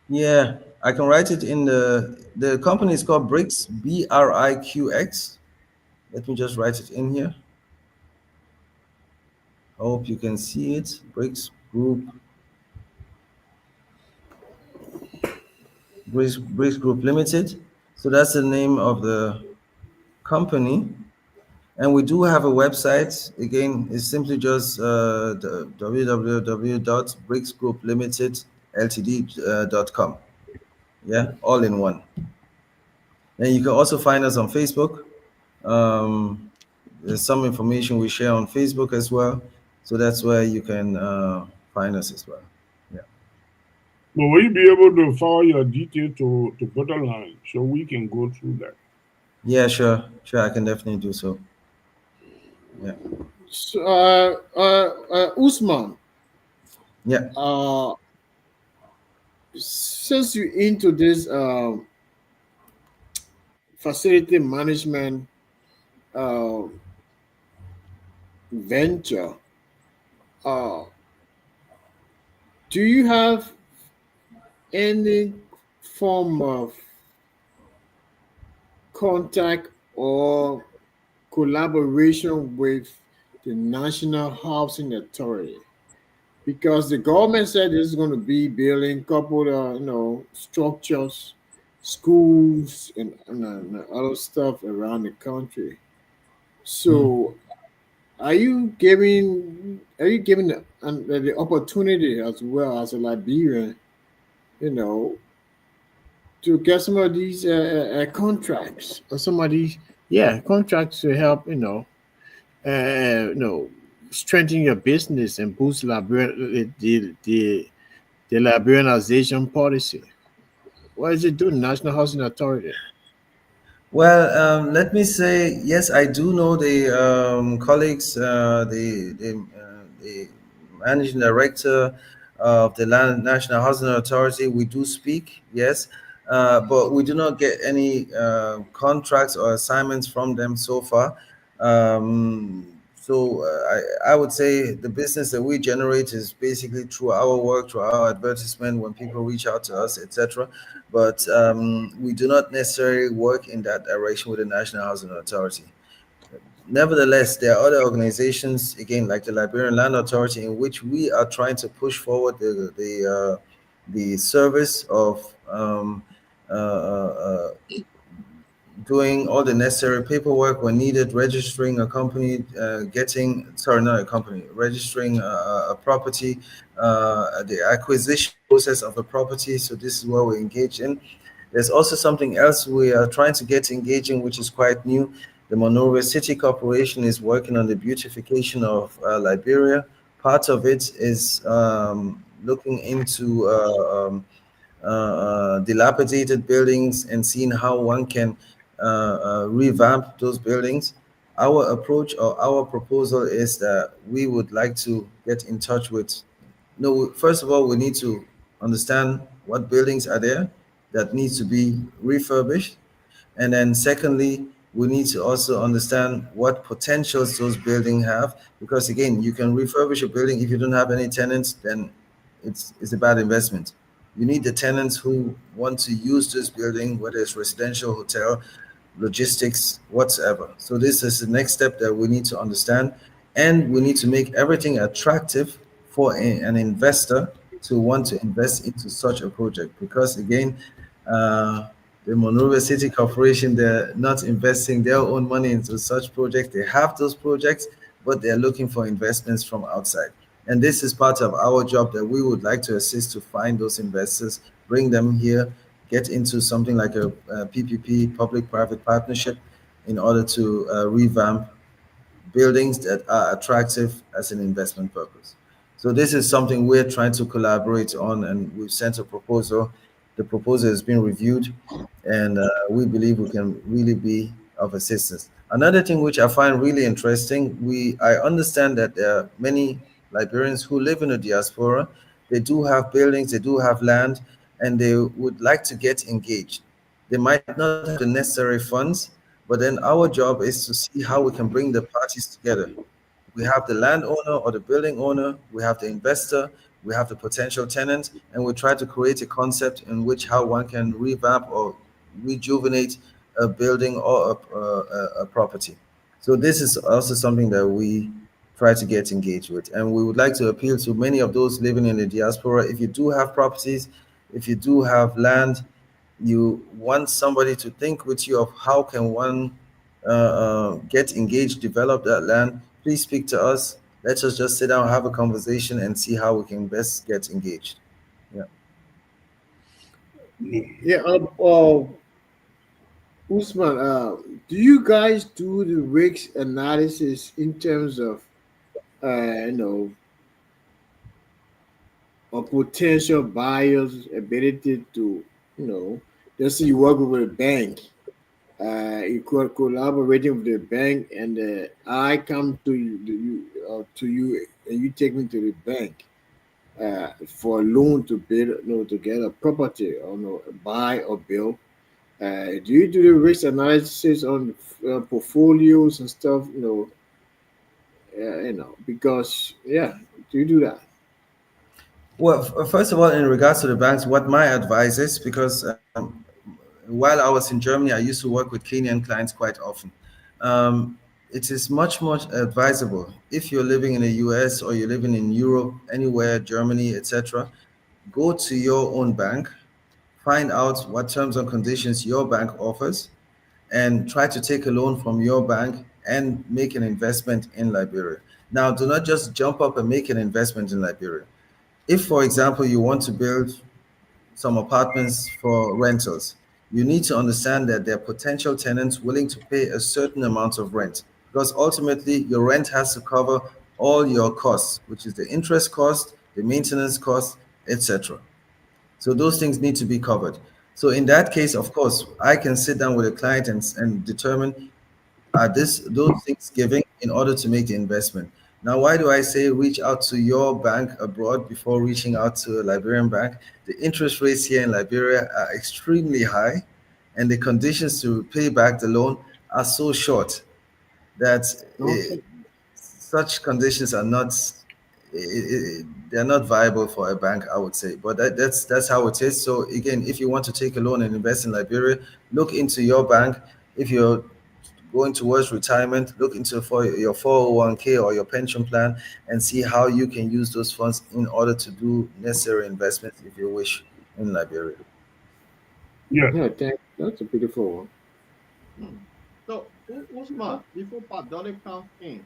Yeah, I can write it in the company is called BRIQX, BRIQX. Let me just write it in here. I hope you can see it. BRICS Group Limited. So that's the name of the company. And we do have a website. Again, it's simply just the www.bricsgrouplimited.ltd.com. Yeah, all in one. And you can also find us on Facebook. Um, there's some information we share on Facebook as well. So that's where you can find us as well. Yeah. But will you be able to forward your details to bottom line so we can go through that? Yeah, sure. Sure, I can definitely do so. Yeah. So, Usman, Yeah. uh, since you're into this facility management uh, venture, uh, do you have any form of contact or collaboration with the National Housing Authority? Because the government said this is going to be building couple of structures, schools, and other stuff around the country. Mhm. So, are you giving the opportunity as well as a Liberian, you know, to get some of these contracts or some of these contracts to help strengthen your business and boost the Liberianization policy. What is it doing, National Housing Authority? Well, let me say, yes, I do know the colleagues, the managing director of the National Housing Authority. We do speak, yes, but we do not get any contracts or assignments from them so far. I would say the business that we generate is basically through our work, through our advertisement, when people reach out to us, etc. But we do not necessarily work in that direction with the National Housing Authority. Nevertheless, there are other organizations, again, like the Liberian Land Authority, in which we are trying to push forward the service of doing all the necessary paperwork when needed, registering a company, not a company, registering a property, the acquisition process of a property. So this is what we engage in. There's also something else we are trying to get engaged in, which is quite new. The Monrovia City Corporation is working on the beautification of Liberia. Part of it is looking into dilapidated buildings and seeing how one can revamp those buildings. Our approach or our proposal is that we would like to get in touch with. No, first of all, we need to understand what buildings are there that needs to be refurbished, and then secondly, we need to also understand what potentials those buildings have. Because again, you can refurbish a building if you don't have any tenants, then it's a bad investment. You need the tenants who want to use this building, whether it's residential, hotel, logistics, whatsoever. So this is the next step that we need to understand, and we need to make everything attractive for an investor to want to invest into such a project. Because again, uh, the Monrovia City Corporation, they're not investing their own money into such projects. They have those projects, but they're looking for investments from outside. And this is part of our job that we would like to assist to find those investors, bring them here, get into something like a PPP, public-private partnership, in order to revamp buildings that are attractive as an investment purpose. So this is something we're trying to collaborate on, and we've sent a proposal. The proposal has been reviewed, and we believe we can really be of assistance. Another thing which I find really interesting, I understand that there are many Liberians who live in the diaspora. They do have buildings, they do have land, and they would like to get engaged. They might not have the necessary funds, but then our job is to see how we can bring the parties together. We have the landowner or the building owner, we have the investor, we have the potential tenant, and we try to create a concept in which how one can revamp or rejuvenate a building or a property. So this is also something that we try to get engaged with. And we would like to appeal to many of those living in the diaspora. If you do have properties, if you do have land, you want somebody to think with you of how can one get engaged, develop that land, please speak to us. Let us just sit down, have a conversation, and see how we can best get engaged. Yeah. Yeah. Usman, do you guys do the risk analysis in terms of, you know, a potential buyer's ability to, you know, let's say you work with a bank, you collaborating with the bank, and I come to you, and you take me to the bank for a loan to build, to get a property or buy or build. Do you do the risk analysis on portfolios and stuff? Because do you do that? Well, first of all, in regards to the banks, what my advice is, because while I was in Germany, I used to work with Kenyan clients quite often. It is much more advisable if you're living in the US or you're living in Europe, anywhere, Germany, etc. Go to your own bank, find out what terms and conditions your bank offers, and try to take a loan from your bank and make an investment in Liberia. Now, do not just jump up and make an investment in Liberia. If, for example, you want to build some apartments for rentals, you need to understand that there are potential tenants willing to pay a certain amount of rent, because ultimately your rent has to cover all your costs, which is the interest cost, the maintenance cost, etc. So those things need to be covered. So in that case, of course, I can sit down with a client and determine are this those things giving in order to make the investment. Now, why do I say reach out to your bank abroad before reaching out to a Liberian bank? The interest rates here in Liberia are extremely high, and the conditions to pay back the loan are so short that Okay. such conditions are not they're not viable for a bank, I would say. But that's how it is. So again, if you want to take a loan and invest in Liberia, look into your bank. If you're going towards retirement, look into for your 401k or your pension plan and see how you can use those funds in order to do necessary investments if you wish in Liberia. Yeah. Yeah, that's a beautiful one. Hmm. So, Usman, before Padoli comes in,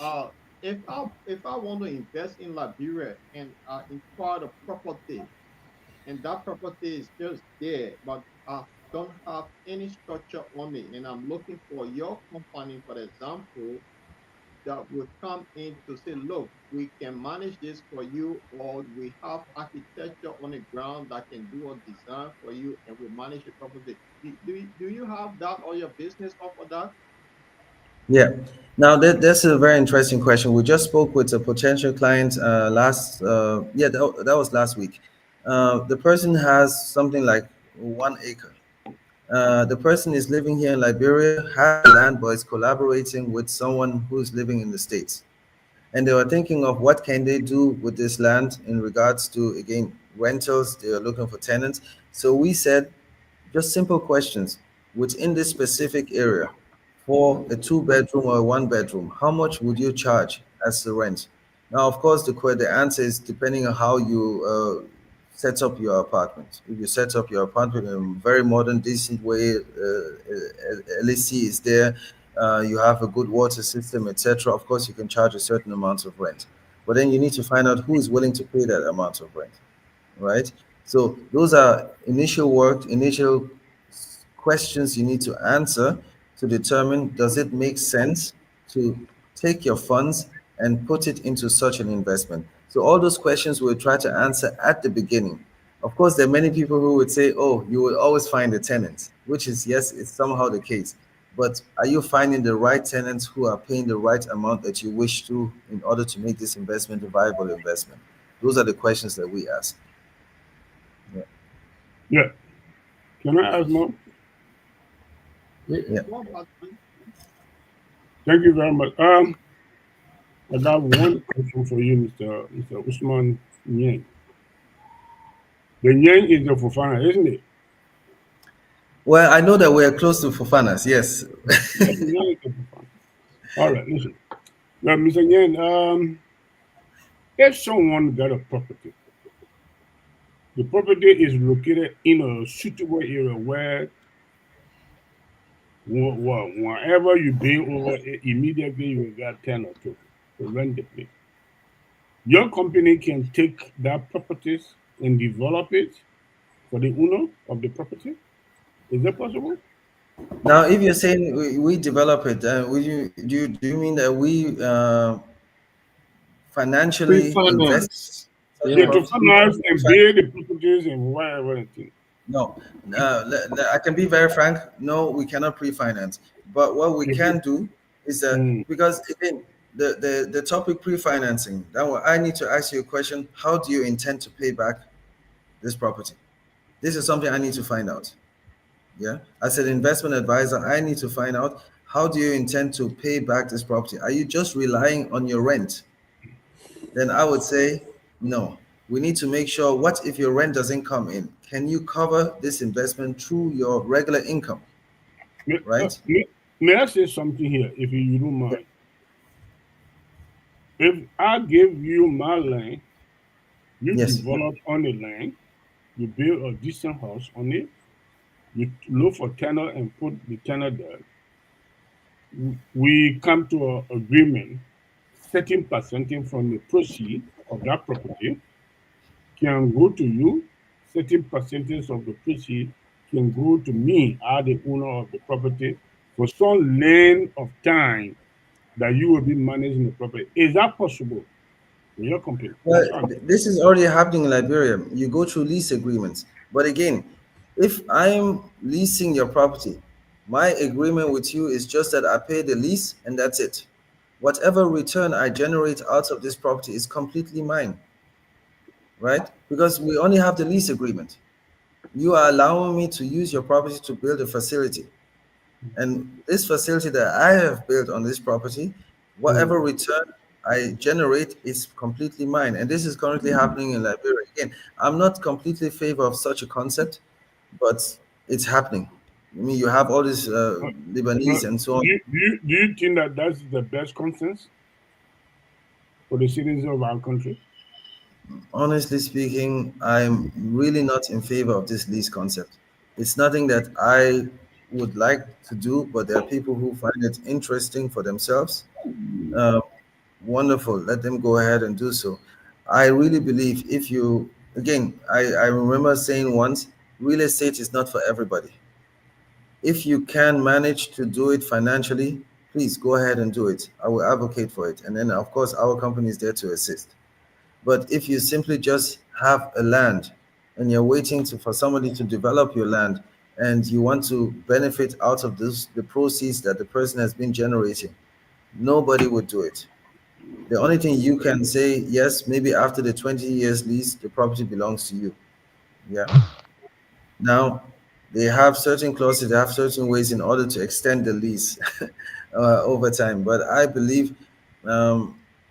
uh, if I want to invest in Liberia and inquire the property, and that property is just there, but I don't have any structure on it, and I'm looking for your company, for example, that would come in to say, look, we can manage this for you, or we have architecture on the ground that can do a design for you, and we manage the property. Do you have that, or your business offer that? Yeah. Now that's a very interesting question. We just spoke with a potential client that was last week. The person has something like 1 acre. The person is living here in Liberia, has land, but is collaborating with someone who is living in the States. And they were thinking of what can they do with this land in regards to, again, rentals. They are looking for tenants. So we said, just simple questions within this specific area for a 2 bedroom or a 1 bedroom. How much would you charge as the rent? Now, of course, the answer is depending on how you set up your apartment. If you set up your apartment in a very modern, decent way, LAC is there, you have a good water system, etc. Of course, you can charge a certain amount of rent. But then you need to find out who is willing to pay that amount of rent, right? So those are initial questions you need to answer to determine does it make sense to take your funds and put it into such an investment. So all those questions we'll try to answer at the beginning. Of course, there are many people who would say, oh, you will always find a tenant, which is, yes, it's somehow the case. But are you finding the right tenants who are paying the right amount that you wish to in order to make this investment a viable investment? Those are the questions that we ask. Yeah. Yeah. Can I ask now? Yeah, Yeah. go on, Padoli. Thank you very much. I got one question for you, Mr. Usman Nyei. The Nyei is the Fofana, isn't it? Well, I know that we're close to Fofanas. Yes. Yeah, the Nyei is the Fofana. All right, listen. Well, Mr. Yen, if someone got a property, the property is located in a suitable area where whenever you build over it, immediately you got 10 or 2 to rent the place. Your company can take that properties and develop it for the owner of the property. Is that possible? Now, if you're saying we develop it, do you mean that we financially invest Pre-finance. in such Yeah, to Yes. property? finance and build the properties and whatever it is. No, I can be very frank. No, we cannot pre-finance. But what we can do is that, Mm. because again, the topic pre-financing. That one, I need to ask you a question. How do you intend to pay back this property? This is something I need to find out. Yeah, as an investment advisor, I need to find out, how do you intend to pay back this property? Are you just relying on your rent? Then I would say no. We need to make sure, what if your rent doesn't come in? Can you cover this investment through your regular income? May, uh, Right? may, may I say something here, if you don't Yeah. mind? If I give you my land, you Yes. develop on the land, you build a decent house on it, you look for tenant and put the tenant there. We come to an agreement, certain percentage from the proceeds of that property can go to you, certain percentage of the proceeds can go to me, as the owner of the property, for some length of time that you will be managing the property. Is that possible in your company? Well, That's all. this is already happening in Liberia. You go through lease agreements. But again, if I'm leasing your property, my agreement with you is just that I pay the lease and that's it. Whatever return I generate out of this property is completely mine, right? Because we only have the lease agreement. You are allowing me to use your property to build a facility. And this facility that I have built on this property, whatever Mm. return I generate is completely mine. And this is currently happening in Liberia. Again, I'm not completely in favor of such a concept, but it's happening. I mean, you have all these Uh, Lebanese and so on. do you think that that's the best consensus for the citizens of our country? Honestly speaking, I'm really not in favor of this lease concept. It's nothing that I would like to do, but there are people who find it interesting for themselves. Uh, Wonderful. Let them go ahead and do so. I really believe, if you, again, I remember saying once, real estate is not for everybody. If you can manage to do it financially, please go ahead and do it. I will advocate for it. And then, of course, our company is there to assist. But if you simply just have a land and you're waiting for somebody to develop your land, and you want to benefit out of this, the proceeds that the person has been generating, nobody would do it. The only thing you can say, yes, maybe after the 20 years lease, the property belongs to you. Yeah. Now, they have certain clauses, they have certain ways in order to extend the lease over time. But I believe,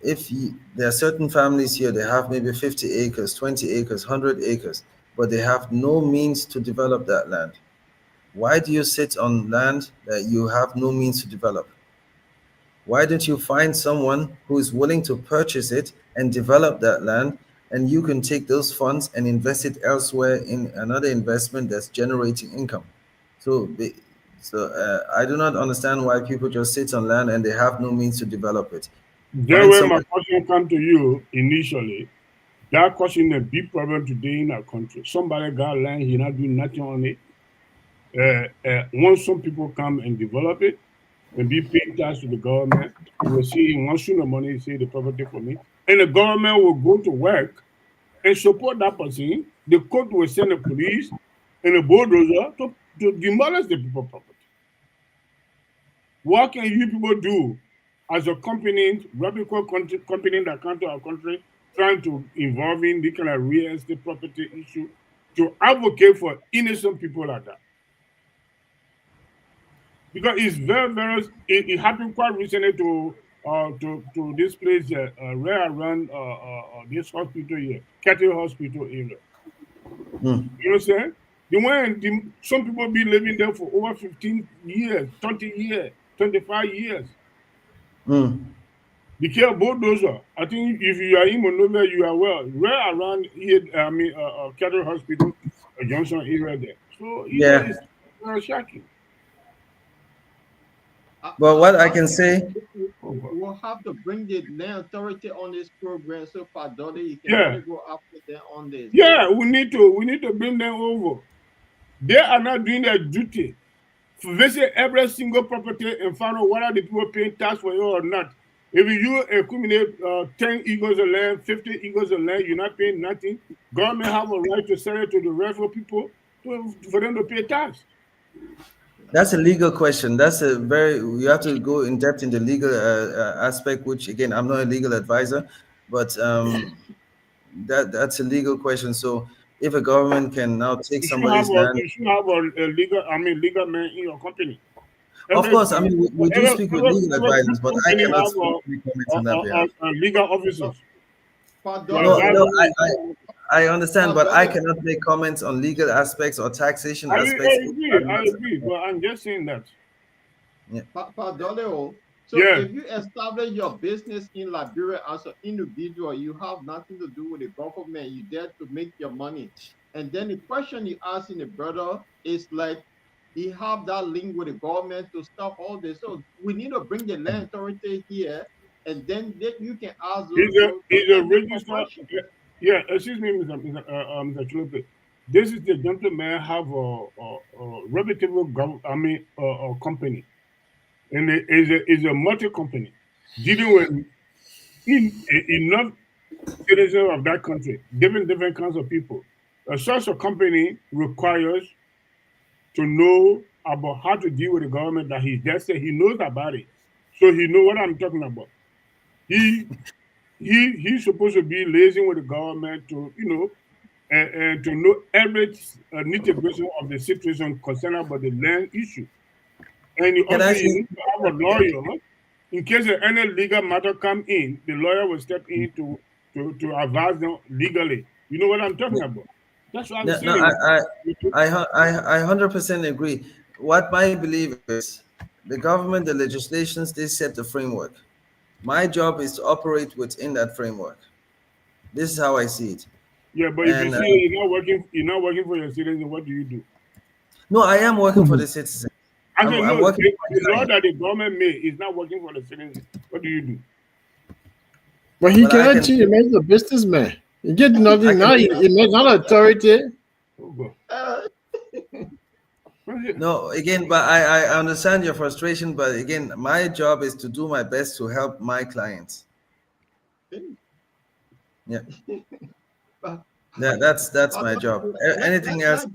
if there are certain families here, they have maybe 50 acres, 20 acres, 100 acres, but they have no means to develop that land. Why do you sit on land that you have no means to develop? Why don't you find someone who is willing to purchase it and develop that land, and you can take those funds and invest it elsewhere in another investment that's generating income? So, I do not understand why people just sit on land and they have no means to develop it. There Find where my somebody. question come to you initially. That causing a big problem today in our country. Somebody got land, he not doing nothing on it. Once some people come and develop it and be paying tax to the government, he will see he wants you the money, he say the property for me. And the government will go to work and support that person. The court will send the police and a bulldozer to demolish the people property. What can you people do as a company, reputable company that come to our country, trying to involve in the kind of real estate property issue to advocate for innocent people like that? Because it's it happened quite recently to this place where around this hospital here, Cattle Hospital area. Hmm, You know what I'm saying? Some people be living there for over 15 years, 20 years, 25 years. hmm. The care bulldozer. I think if you are in Monrovia, you are well. We're around here. I mean, Cattle Hospital, Johnson area there. So Yeah. it's shocking. But what I I can think say, Oh, God. we'll have to bring the land authority on this program so Padoli you can Yeah, really go after them on this. yeah. We need to bring them over. They are not doing their duty. Visit every single property and find out whether the people paying tax for it or not. If you accumulate 10 acres of land, 50 acres of land, you're not paying nothing. Government have a right to sell it to the rightful people for them to pay tax. that's a legal question. That's a very, you have to go in depth in the legal aspect, which again, I'm not a legal advisor, but that's a legal question. So if a government can now take You should have somebody's a land, you should have a legal man in your company. of Every course, I mean, we do every, speak with every, legal every advisors, good but I company cannot have speak any comments on that behalf. legal So, officers to No, Padoli, advise no, them. I understand, but I Padoli, cannot make comments on legal aspects or taxation I aspects. agree. I agree. But I'm just saying that. Yeah. Padoli. So Yeah. if you establish your business in Liberia as an individual, you have nothing to do with the government. You there to make your money. And then the question you ask in the brother is like, he have that link with the government to stop all this. So we need to bring the land authority here, and then you can ask those Is a technical register. questions. Yeah, excuse me, Mr. Chilope. This is the gentleman have a reputable company, and it is a multi company dealing with enough citizens of that country, different kinds of people. Such a company requires to know about how to deal with the government that he just said he knows about it, so he know what I'm talking about. He he's supposed to be liaising with the government to and to know every nitty gritty of the situation concerned about the land issue. And Can also I you say, need to have a lawyer in case any legal matter come in. The lawyer will step in to advise them legally. You know what I'm talking about? That's what I'm no, no, saying. I 100% agree. What my belief is, the government, the legislations, they set the framework. My job is to operate within that framework. This is how I see it. Yeah, but if you And see you're not working for your citizen, what do you do? no, I am working for the citizen. I said, I'm no, working for the my law client, that the government made is not working for the citizen. What do you do? But he but I cannot can change. He makes a businessman. He get I nothing can now. He makes not authority. Oh, God. Uh, That's it. no again, but I understand your frustration. But again, my job is to do my best to help my clients. Yeah, but that's my job. Anything else?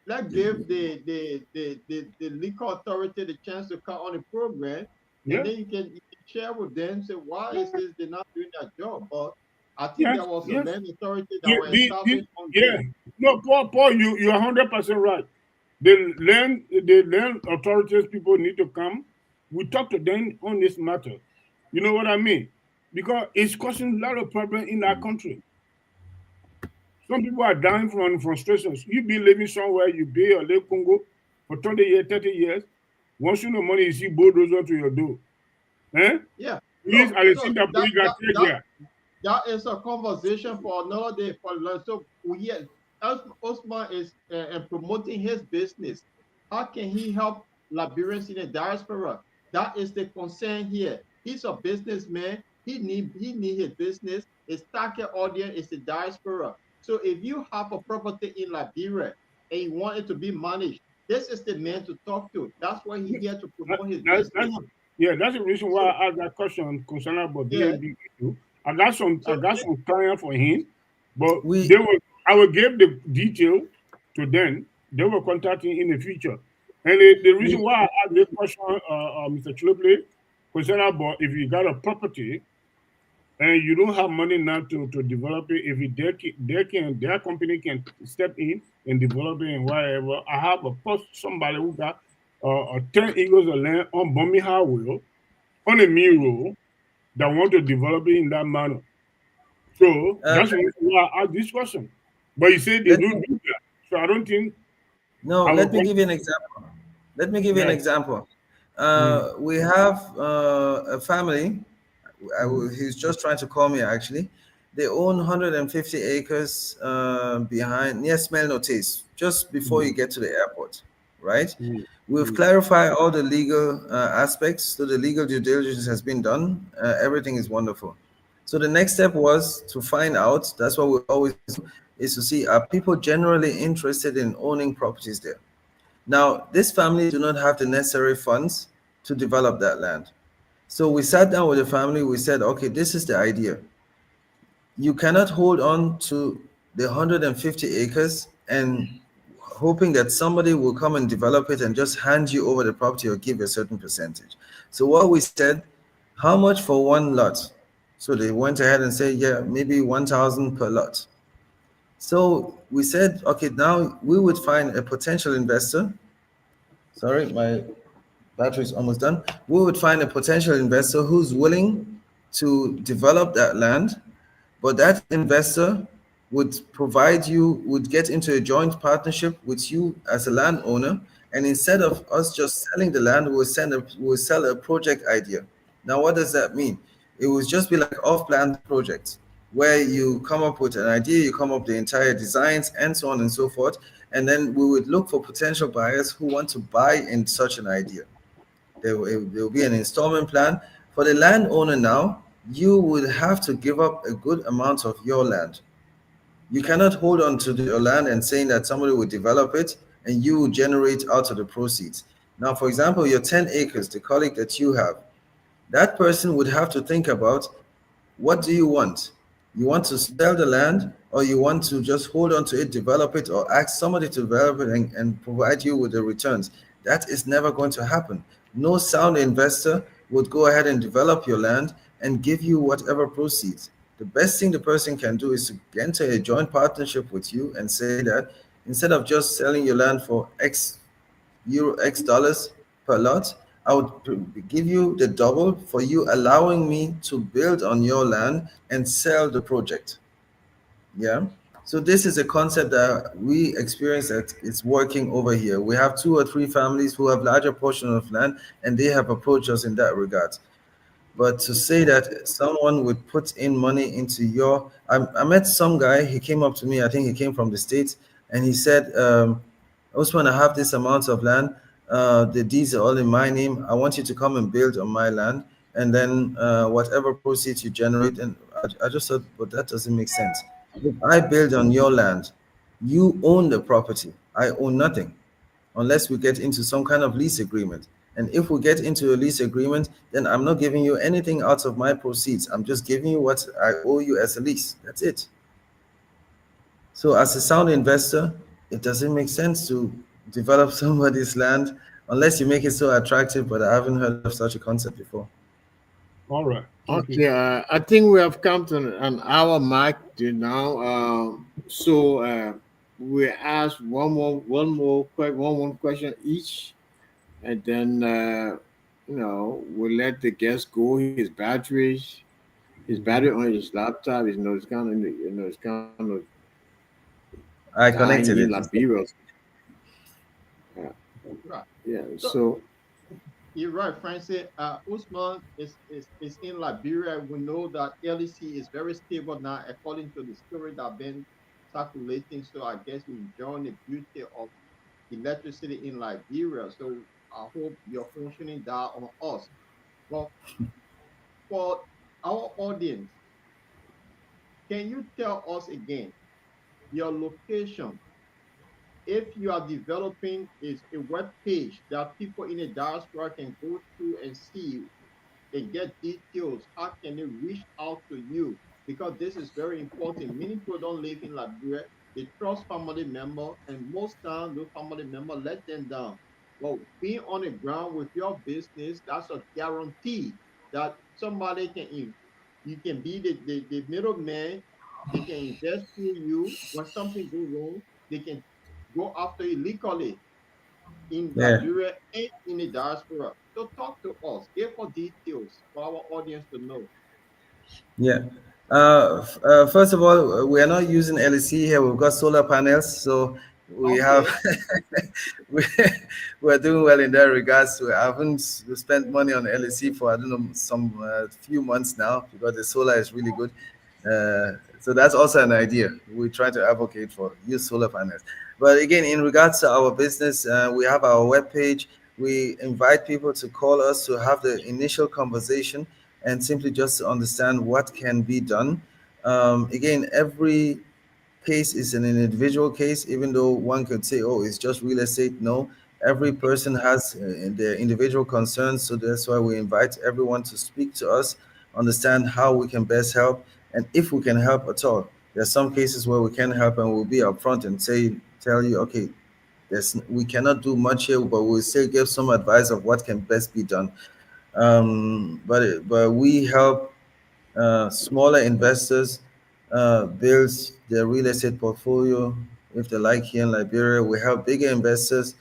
let's give the liquor authority the chance to come on the program, and Yeah, then you can share with them, say why is this they're not doing their job. But I think yes, there was a yes. land authority that Yeah, were established on yeah. this. No, Paul, you're 100% right. The land authorities people need to come. We talk to them on this matter. You know what I mean? Because it's causing a lot of problem in our country. Some people are dying from frustrations. You be living somewhere, you pay your Lake Congo for 20 years, 30 years. Once you know money, you see bulldozer to your door. Eh? Yeah. Please, I see that That police got that take that there. that is a conversation for another day. For lunch. So we Osman is promoting his business. How can he help Liberians in the diaspora? That is the concern here. He's a businessman. He need his business. His target audience is the diaspora. So if you have a property in Liberia and you want it to be managed, this is the man to talk to. That's why he's here to That, promote his that, business. that's, yeah, that's the reason why So I asked that question concerning about yeah. DNB issue. I got some client for him, but We I will give the detail to them. They will contact him in the future. And the reason we why I asked this question, Mr. Chilople, concerning about if you got a property and you don't have money now to develop it, if it, their company can step in and develop it and whatever. I have a post somebody who got 10 acres of land on Bummy Highway on a main road that want to develop it in that manner. So uh, that's the reason why I asked this question. But you say they let don't me do that. So I don't think no. I will Let me come. give you an example. Let me give you an Yeah. example. Mm. We have a family. He's just trying to call me actually. They own 150 acres behind near Smell Notice, just before you get to the airport, right? We've clarified all the legal aspects, so the legal due diligence has been done. Everything is wonderful. So the next step was to find out. That's what we always do, is to see, are people generally interested in owning properties there. Now, this family do not have the necessary funds to develop that land. So we sat down with the family. We said, okay, this is the idea. You cannot hold on to the 150 acres and hoping that somebody will come and develop it and just hand you over the property or give a certain percentage. So what we said, how much for one lot? So they went ahead and said, yeah, maybe 1,000 per lot. So we said, okay, now we would find a potential investor. Sorry, my battery is almost done. We would find a potential investor who's willing to develop that land, but that investor would provide you, would get into a joint partnership with you as a landowner. And instead of us just selling the land, we'll sell a project idea. Now, what does that mean? It would just be like off-plan projects where you come up with an idea, you come up with the entire designs and so on and so forth. And then we would look for potential buyers who want to buy in such an idea. There will be an installment plan. For the landowner now, you would have to give up a good amount of your land. You cannot hold on to your land and saying that somebody will develop it and you will generate out of the proceeds. Now, for example, your 10 acres, the colleague that you have, that person would have to think about, what do you want? You want to sell the land, or you want to just hold on to it, develop it, or ask somebody to develop it and provide you with the returns? That is never going to happen. No sound investor would go ahead and develop your land and give you whatever proceeds. The best thing the person can do is to enter a joint partnership with you and say that instead of just selling your land for X dollars per lot, I would give you the double for you allowing me to build on your land and sell the project. Yeah. So this is a concept that we experience that it's working over here. We have two or three families who have larger portion of land and they have approached us in that regard. But to say that someone would put in money into your, I met some guy, he came up to me, I think he came from the States, and he said, Osman, I have this amount of land. The deeds are all in my name. I want you to come and build on my land. And then whatever proceeds you generate. And I just thought, but that doesn't make sense. If I build on your land, you own the property. I own nothing unless we get into some kind of lease agreement. And if we get into a lease agreement, then I'm not giving you anything out of my proceeds. I'm just giving you what I owe you as a lease. That's it. So as a sound investor, it doesn't make sense to develop somebody's land unless you make it so attractive, but I haven't heard of such a concept before. All right. Thank Okay, you. I think we have come to an hour mark now. We ask one more question each, and then we'll let the guest go. His battery on his laptop is it's kind of I dying connected in it. Liberia. Uh, Right. yeah, So so you're right, Francis. Usman is in Liberia. We know that LEC is very stable now, according to the story that been circulating. So I guess you're enjoying the beauty of electricity in Liberia. So I hope you're functioning that on us. Well, for our audience, can you tell us again your location? If you are developing is a web page that people in the diaspora can go to and see and get details, how can they reach out to you? Because this is very important. Many people don't live in Liberia. They trust family member, and most times those family member let them down. Well, being on the ground with your business, that's a guarantee that somebody you can be the middleman. They can invest through you. When something go wrong, they can go after you legally in Yeah. Liberia and in the diaspora. So talk to us, give us details for our audience to know. Yeah. First of all, we are not using LEC here. We've got solar panels. So we have Okay. we, we're doing well in that regards. We haven't spent money on LSC for I don't know some few months now because the solar is really good. So that's also an idea we try to advocate for use solar panels. But again, in regards to our business, we have our webpage. We invite people to call us to have the initial conversation and simply just to understand what can be done. Again, every case is an individual case, even though one could say, oh, it's just real estate. No, every person has their individual concerns. So that's why we invite everyone to speak to us, understand how we can best help, and if we can help at all. There are some cases where we can help and we'll be upfront and tell you, okay, we cannot do much here, but we'll still give some advice of what can best be done. But we help smaller investors build their real estate portfolio if they like here in Liberia. We help bigger investors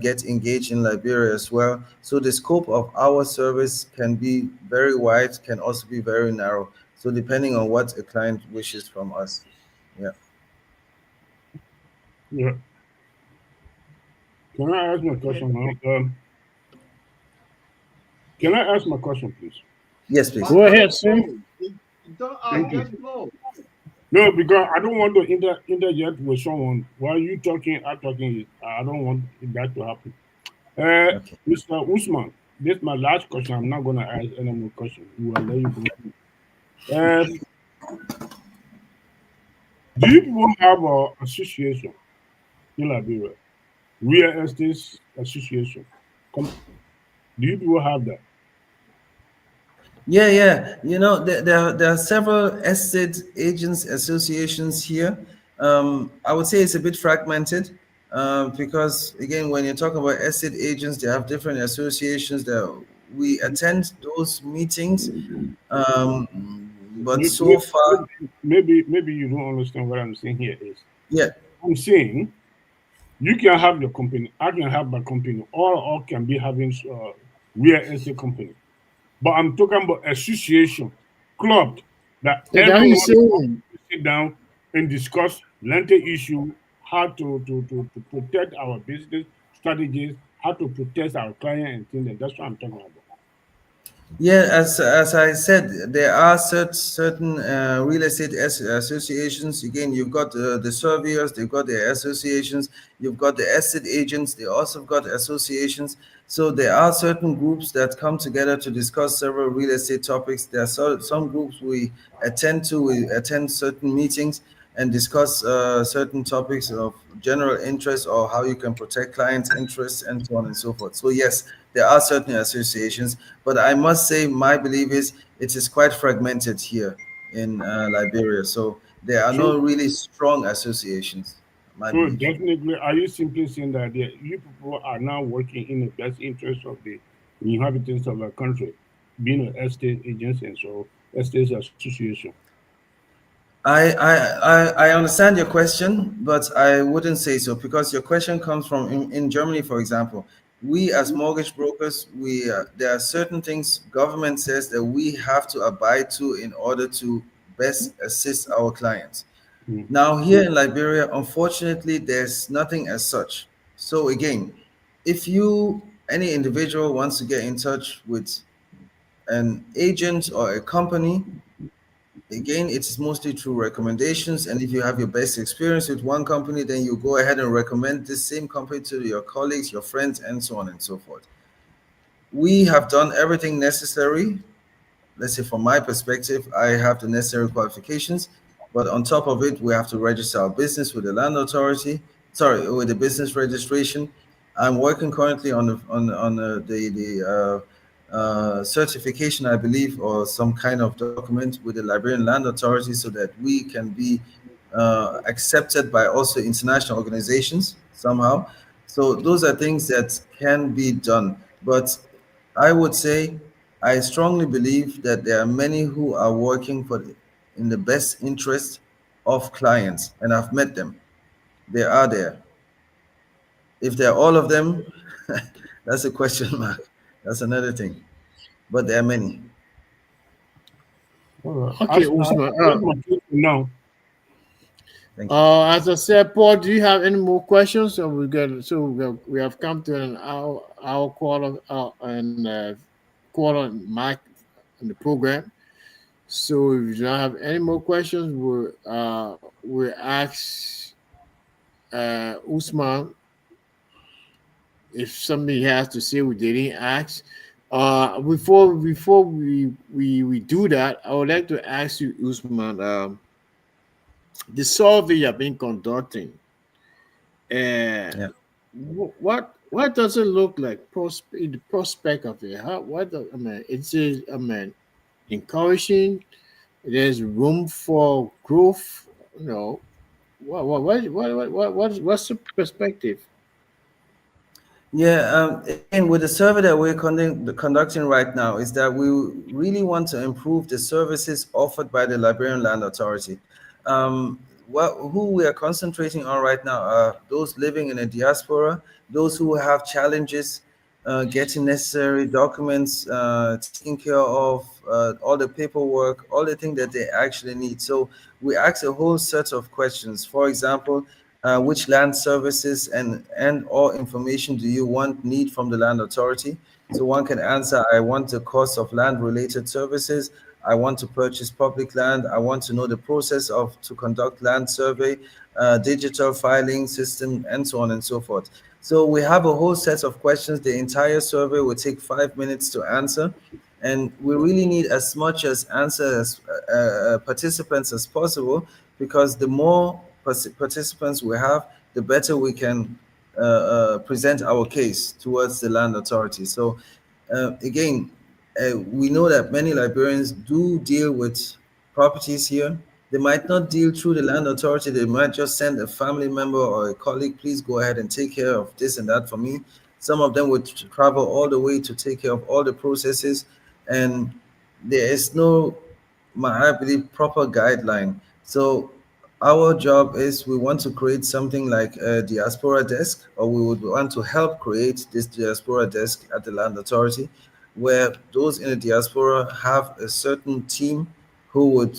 get engaged in Liberia as well. So the scope of our service can be very wide, can also be very narrow. So depending on what a client wishes from us. Yeah. Yeah. Can I ask my Okay. question now? Can I ask my question, please? Yes, please. Go Just ahead, Sim. flow. Don't Thank you. just flow. No, because I don't want to interject with someone while you talking. I'm talking. I don't want that to happen. Okay. Mr. Usman, this is my last question. I'm not going to ask any more questions. We will let you go. Uh, do you people have an association in Liberia? Real Estate Association. Come, do you people have that? Yeah, yeah. There are several estate agents associations here. I would say it's a bit fragmented because, again, when you talk about estate agents, they have different associations that we attend those meetings. But May- so may- far, maybe you don't understand what I'm saying here is. yeah, I'm saying you can have your company, I can have my company, all can be having real estate company. But I'm talking about association, club that Yeah, that everyone he's saying. sit down and discuss lengthy issue, how to protect our business strategies, how to protect our client and things. And that's what I'm talking about. yeah, as I said, there are certain real estate associations. Again, you've got the surveyors, they've got their associations. You've got the estate agents, they also got associations. So there are certain groups that come together to discuss several real estate topics. There are some groups we attend to. We attend certain meetings and discuss certain topics of general interest or how you can protect clients' interests and so on and so forth. So yes, there are certain associations, but I must say my belief is it is quite fragmented here in Liberia. So there are no So really strong associations. My so belief. definitely, are you simply saying that you people are now working in the best interest of the inhabitants of our country, being an estate agents and so estate association? I understand your question, but I wouldn't say so because your question comes from in Germany, for example. We as mortgage brokers, we there are certain things government says that we have to abide to in order to best assist our clients. Mm. Now, here in Liberia, unfortunately, there's nothing as such. So again, if any individual wants to get in touch with an agent or a company, again, it's mostly through recommendations. And if you have your best experience with one company, then you go ahead and recommend the same company to your colleagues, your friends, and so on and so forth. We have done everything necessary. Let's say from my perspective, I have the necessary qualifications, but on top of it, we have to register our business with the land authority. Sorry, with the business registration. I'm working currently on the certification, I believe, or some kind of document with the Liberian Land Authority, so that we can be accepted by also international organizations somehow. So those are things that can be done, but I would say I strongly believe that there are many who are working in the best interest of clients, and I've met them. They are there. If they're all of them, that's a question mark. That's another thing. But there are many. All right. Okay, I Usman. get my question now. Thank you. As I said, Paul, do you have any more questions? So we have come to an hour quarter and quarter mark in the program. So if you don't have any more questions, we ask Usman if something he has to say we didn't ask. Before we do that, I would like to ask you, Usman, the survey you have been conducting. Uh, Yeah. what does it look like in the prospect of it? I mean, it says, I mean, encouraging. There's room for growth. You know, what's the perspective? Yeah, again, with the survey that we're conducting right now, is that we really want to improve the services offered by the Liberian Land Authority. Who we are concentrating on right now are those living in a diaspora, those who have challenges getting necessary documents, taking care of all the paperwork, all the things that they actually need. So we ask a whole set of questions. For example, which land services and or information do you need from the land authority? So one can answer, I want the cost of land related services. I want to purchase public land. I want to know the process of to conduct land survey, digital filing system, and so on and so forth. So we have a whole set of questions. The entire survey will take 5 minutes to answer, and we really need as much as answer as participants as possible, because the more participants we have, the better we can present our case towards the land authority. So again, we know that many Liberians do deal with properties here. They might not deal through the land authority. They might just send a family member or a colleague, please go ahead and take care of this and that for me. Some of them would travel all the way to take care of all the processes, and there is no, I believe, proper guideline. So our job is, we want to create something like a diaspora desk, or we would want to help create this diaspora desk at the land authority, where those in the diaspora have a certain team who would,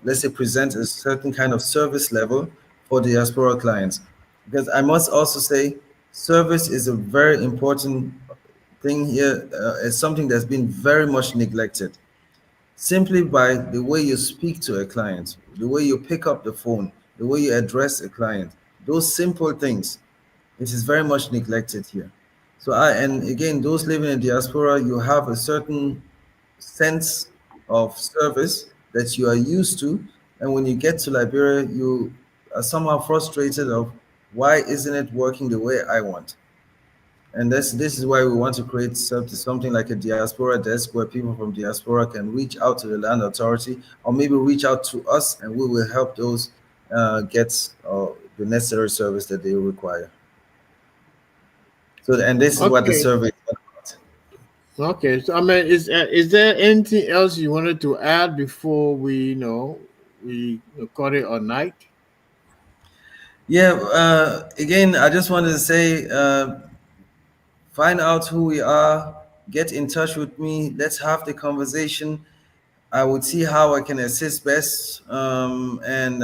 let's say, present a certain kind of service level for diaspora clients. Because I must also say, service is a very important thing here. It's something that's been very much neglected, simply by the way you speak to a client, the way you pick up the phone, the way you address a client. Those simple things, it is very much neglected here. So and again, those living in diaspora, you have a certain sense of service that you are used to, and when you get to Liberia, you are somehow frustrated of, why isn't it working the way I want? And this is why we want to create something like a diaspora desk, where people from diaspora can reach out to the land authority, or maybe reach out to us, and we will help those get the necessary service that they require. So, and this is what the Okay, survey is about. okay. So I mean, is there anything else you wanted to add before we call it a night? Yeah, again, I just wanted to say, find out who we are, get in touch with me, let's have the conversation. I would see how I can assist best, and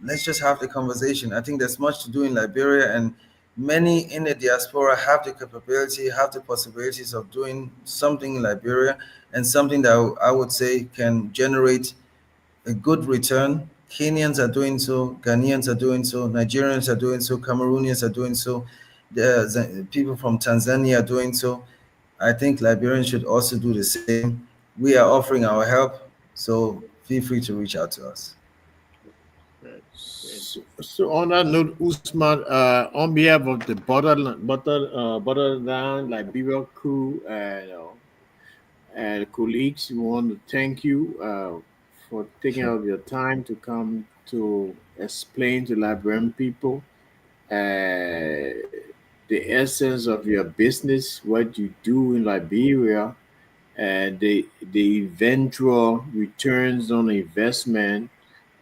let's just have the conversation. I think there's much to do in Liberia, and many in the diaspora have the capability, have the possibilities of doing something in Liberia, and something that I would say can generate a good return. Kenyans are doing so, Ghanaians are doing so, Nigerians are doing so, Cameroonians are doing so, the people from Tanzania are doing so. I think Liberians should also do the same. We are offering our help, so feel free to reach out to us. Great, great. So on that note, Usman, on behalf of the borderland Liberia crew and colleagues, we want to thank you for taking Sure. out your time to come to explain to Liberian people uh, the essence of your business, what you do in Liberia, and the eventual returns on investment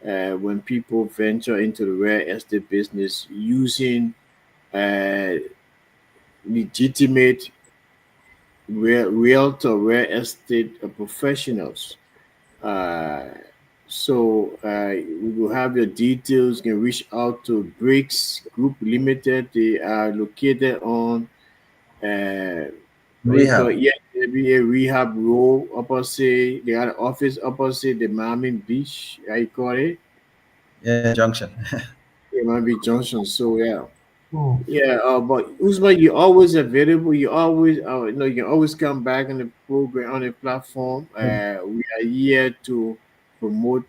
when people venture into the real estate business using uh, legitimate realtor real estate professionals. Uh, So we will have your details. You can reach out to BRIQX Group Limited. They are located on what you call Rehab. it? Yeah, maybe a rehab row opposite. They got an office opposite the Miami Beach. I call it. Yeah, junction. Yeah, Miami Junction. So yeah. Oh, Yeah, but Usman, you're always available. You always, you can always come back on the program on the platform. We are here to promote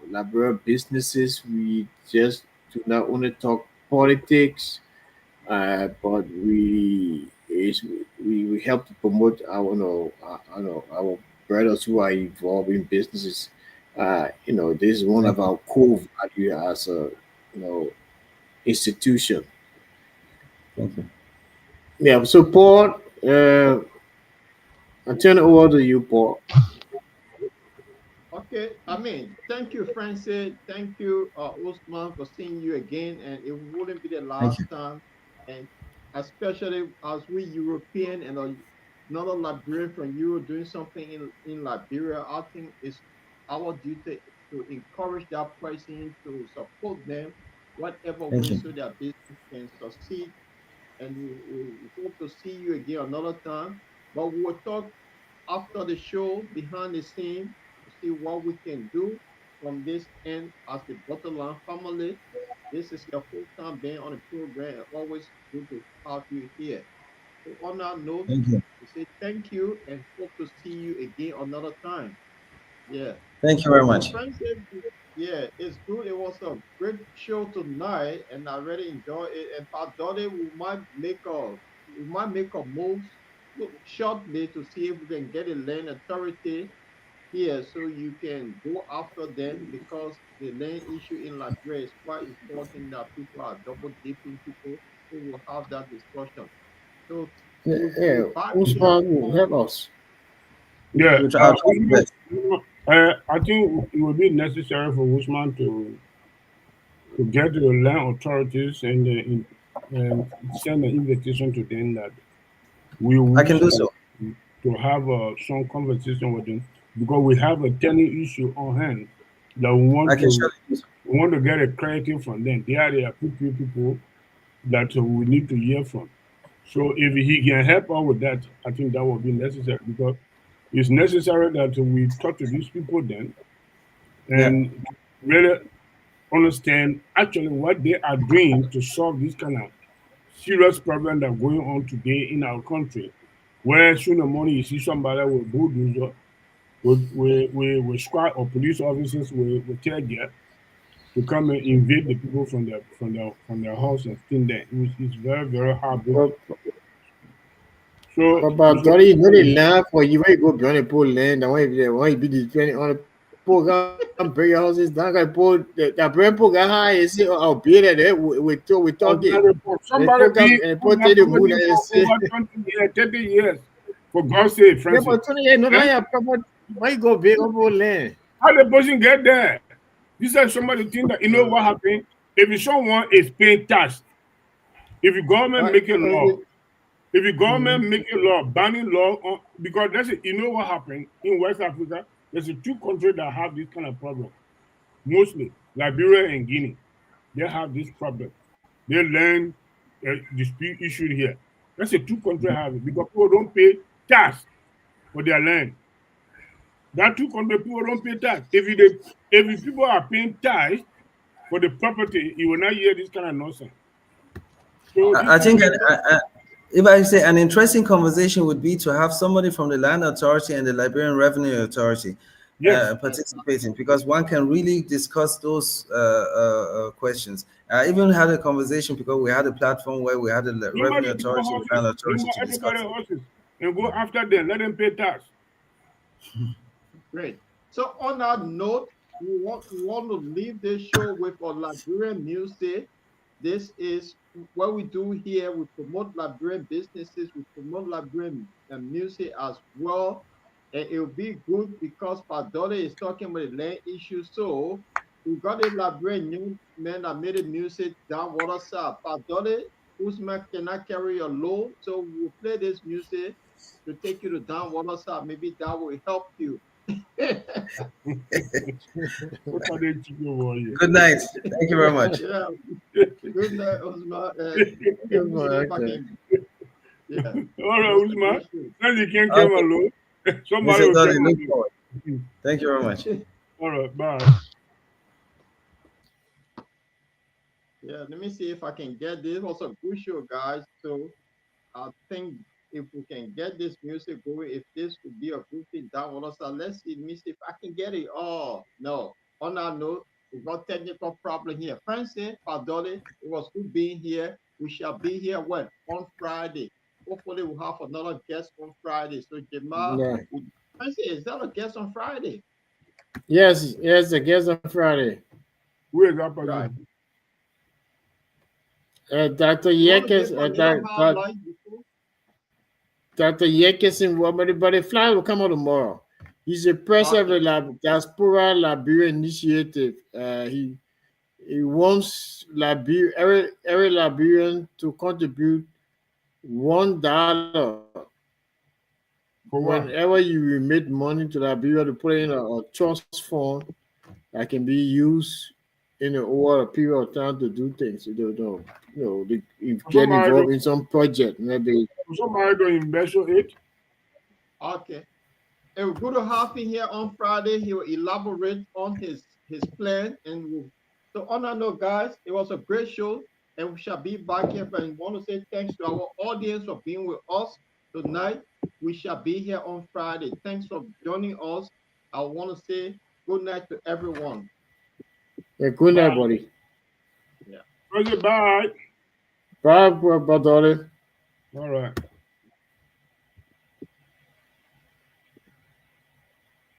Liberia businesses. We just do not only talk politics, but we help to promote our brothers who are involved in businesses. This is one Thank of you. our core value as a institution. Thank you. Yeah, so Paul, I turn it over to you, Paul. Okay, I mean, thank you, Francis. Thank you, Osman, for seeing you again. And it wouldn't be the Thank last you. time. And especially as we European and another Liberian from Europe doing something in Liberia, I think it's our duty to encourage that person, to support them, whatever Thank way, you. so that business can succeed. And we hope to see you again another time. But we will talk after the show behind the scene to see what we can do from this end as the Butterland family. This is your first time being on the program, and always good to have you here. So on that note, Thank you. we say thank you and hope to see you again another time. Yeah. Thank you very So much. Francis, yeah, it's good. It was a great show tonight, and I really enjoyed it. And Padre, we might make a move shortly to see if we can get a land authority here so you can go after them, because the land issue in Liberia is quite important that people are double dipping people. So we'll have that discussion. So Yeah, we'll yeah. be back here Usman, help on. us. yeah. I'll try my best. I think it will be necessary for Usman to get to the land authorities and send an invitation to them that we I can wish do so. to have some conversation with them because we have a tenant issue on hand that I can surely do so. we want to get a clarity from them. They are the people that we need to hear from. So if he can help us with that, I think that will be necessary because it's necessary that we talk to these people then Yeah. and really understand actually what they are doing to solve this kind of serious problem that going on today in our country. Where sooner or morning you see somebody with bulldozer, with squad or police officers with tear gas to come and invade the people from their house and steal them. It's very, very heartbreaking. But, So, but so Daddy, you know the land for you when you go beyond the pole land, and when you be depending on the program, bring your houses down, got pole that brand pole got high, and say, oh, be there, we talk it. And the somebody program, and be the pole on tell that the moon, property and for say, over 20 years, 30 years. For God's sake, yeah, Francis. but 20 years, no, Eh? now you proper, why you go big on pole land? How the person get there? This is somebody think that you know what happened? If someone is paying tax, if the government make a law, if the government Mhm. make a law, banning law, because that's it, you know what happened in West Africa? There's a two countries that have this kind of problem. Mostly Liberia and Guinea. They have this problem. They learn dispute issued here. That's a two country have it because people don't pay tax for their land. That two country people don't pay tax. If the people are paying tax for the property, you will not hear this kind of nonsense. So this I think Okay, country, so if I say an interesting conversation would be to have somebody from the Land Authority and the Liberian Revenue Authority yes, participating because one can really discuss those questions. I even had a conversation because we had a platform where we had the bring out Revenue the people Authority and the horses, Land bring Authority out to everybody discuss it. horses, and go after them. Let them pay tax. great. So on that note, we want to leave this show with a Liberian music. This is what we do here. We promote Liberian businesses. We promote Liberian music as well. And it will be good because Padole is talking about the land issue. So we got a Liberian new man that made the music down water side. Padole, Usman cannot carry your load. So we'll play this music to take you to down water side. Maybe that will help you. What are they chicken over here? Good night. Thank you very much. Yeah. Good night, Osman. Let me see if I Okay. can. Yeah. All right, That's a Usman. good show. Now you can't come Okay. alone. Somebody Mr. will Dolly, come look alone. forward. Thank you very much. All right, bye. Yeah, let me see if I can get this. It was a good show, guys. So I think if we can get this music going, if this could be a good thing down on us, let's see. Let me see if I can get it. Oh no! On that note, we got technical problem here. Francis, Padoli, it was good being here. We shall be here when on Friday. Hopefully, we'll have another guest on Friday. So Jamal, Yeah. Francis, is that a guest on Friday? Yes, yes, the guest on Friday. Who is that Right. person? Dr. You want to Yekes, give a little highlight before? Dr. Yekes in but the fly will come out tomorrow. He's the president Okay. of the Diaspora Liberia Initiative. He wants Liberia, every Liberian to contribute $1 For what? whenever you remit money to Liberia to put in a trust fund that can be used over a period of time to do things. You get involved in some project, maybe. Somebody to invest in it. Okay. And we're going to have him here on Friday. He will elaborate on his plan. So on that note, guys, it was a great show. And we shall be back here. But I want to say thanks to our audience for being with us tonight. We shall be here on Friday. Thanks for joining us. I want to say good night to everyone. Yeah, good Bye. night, buddy. Yeah. Bye. Bye, brother. All right.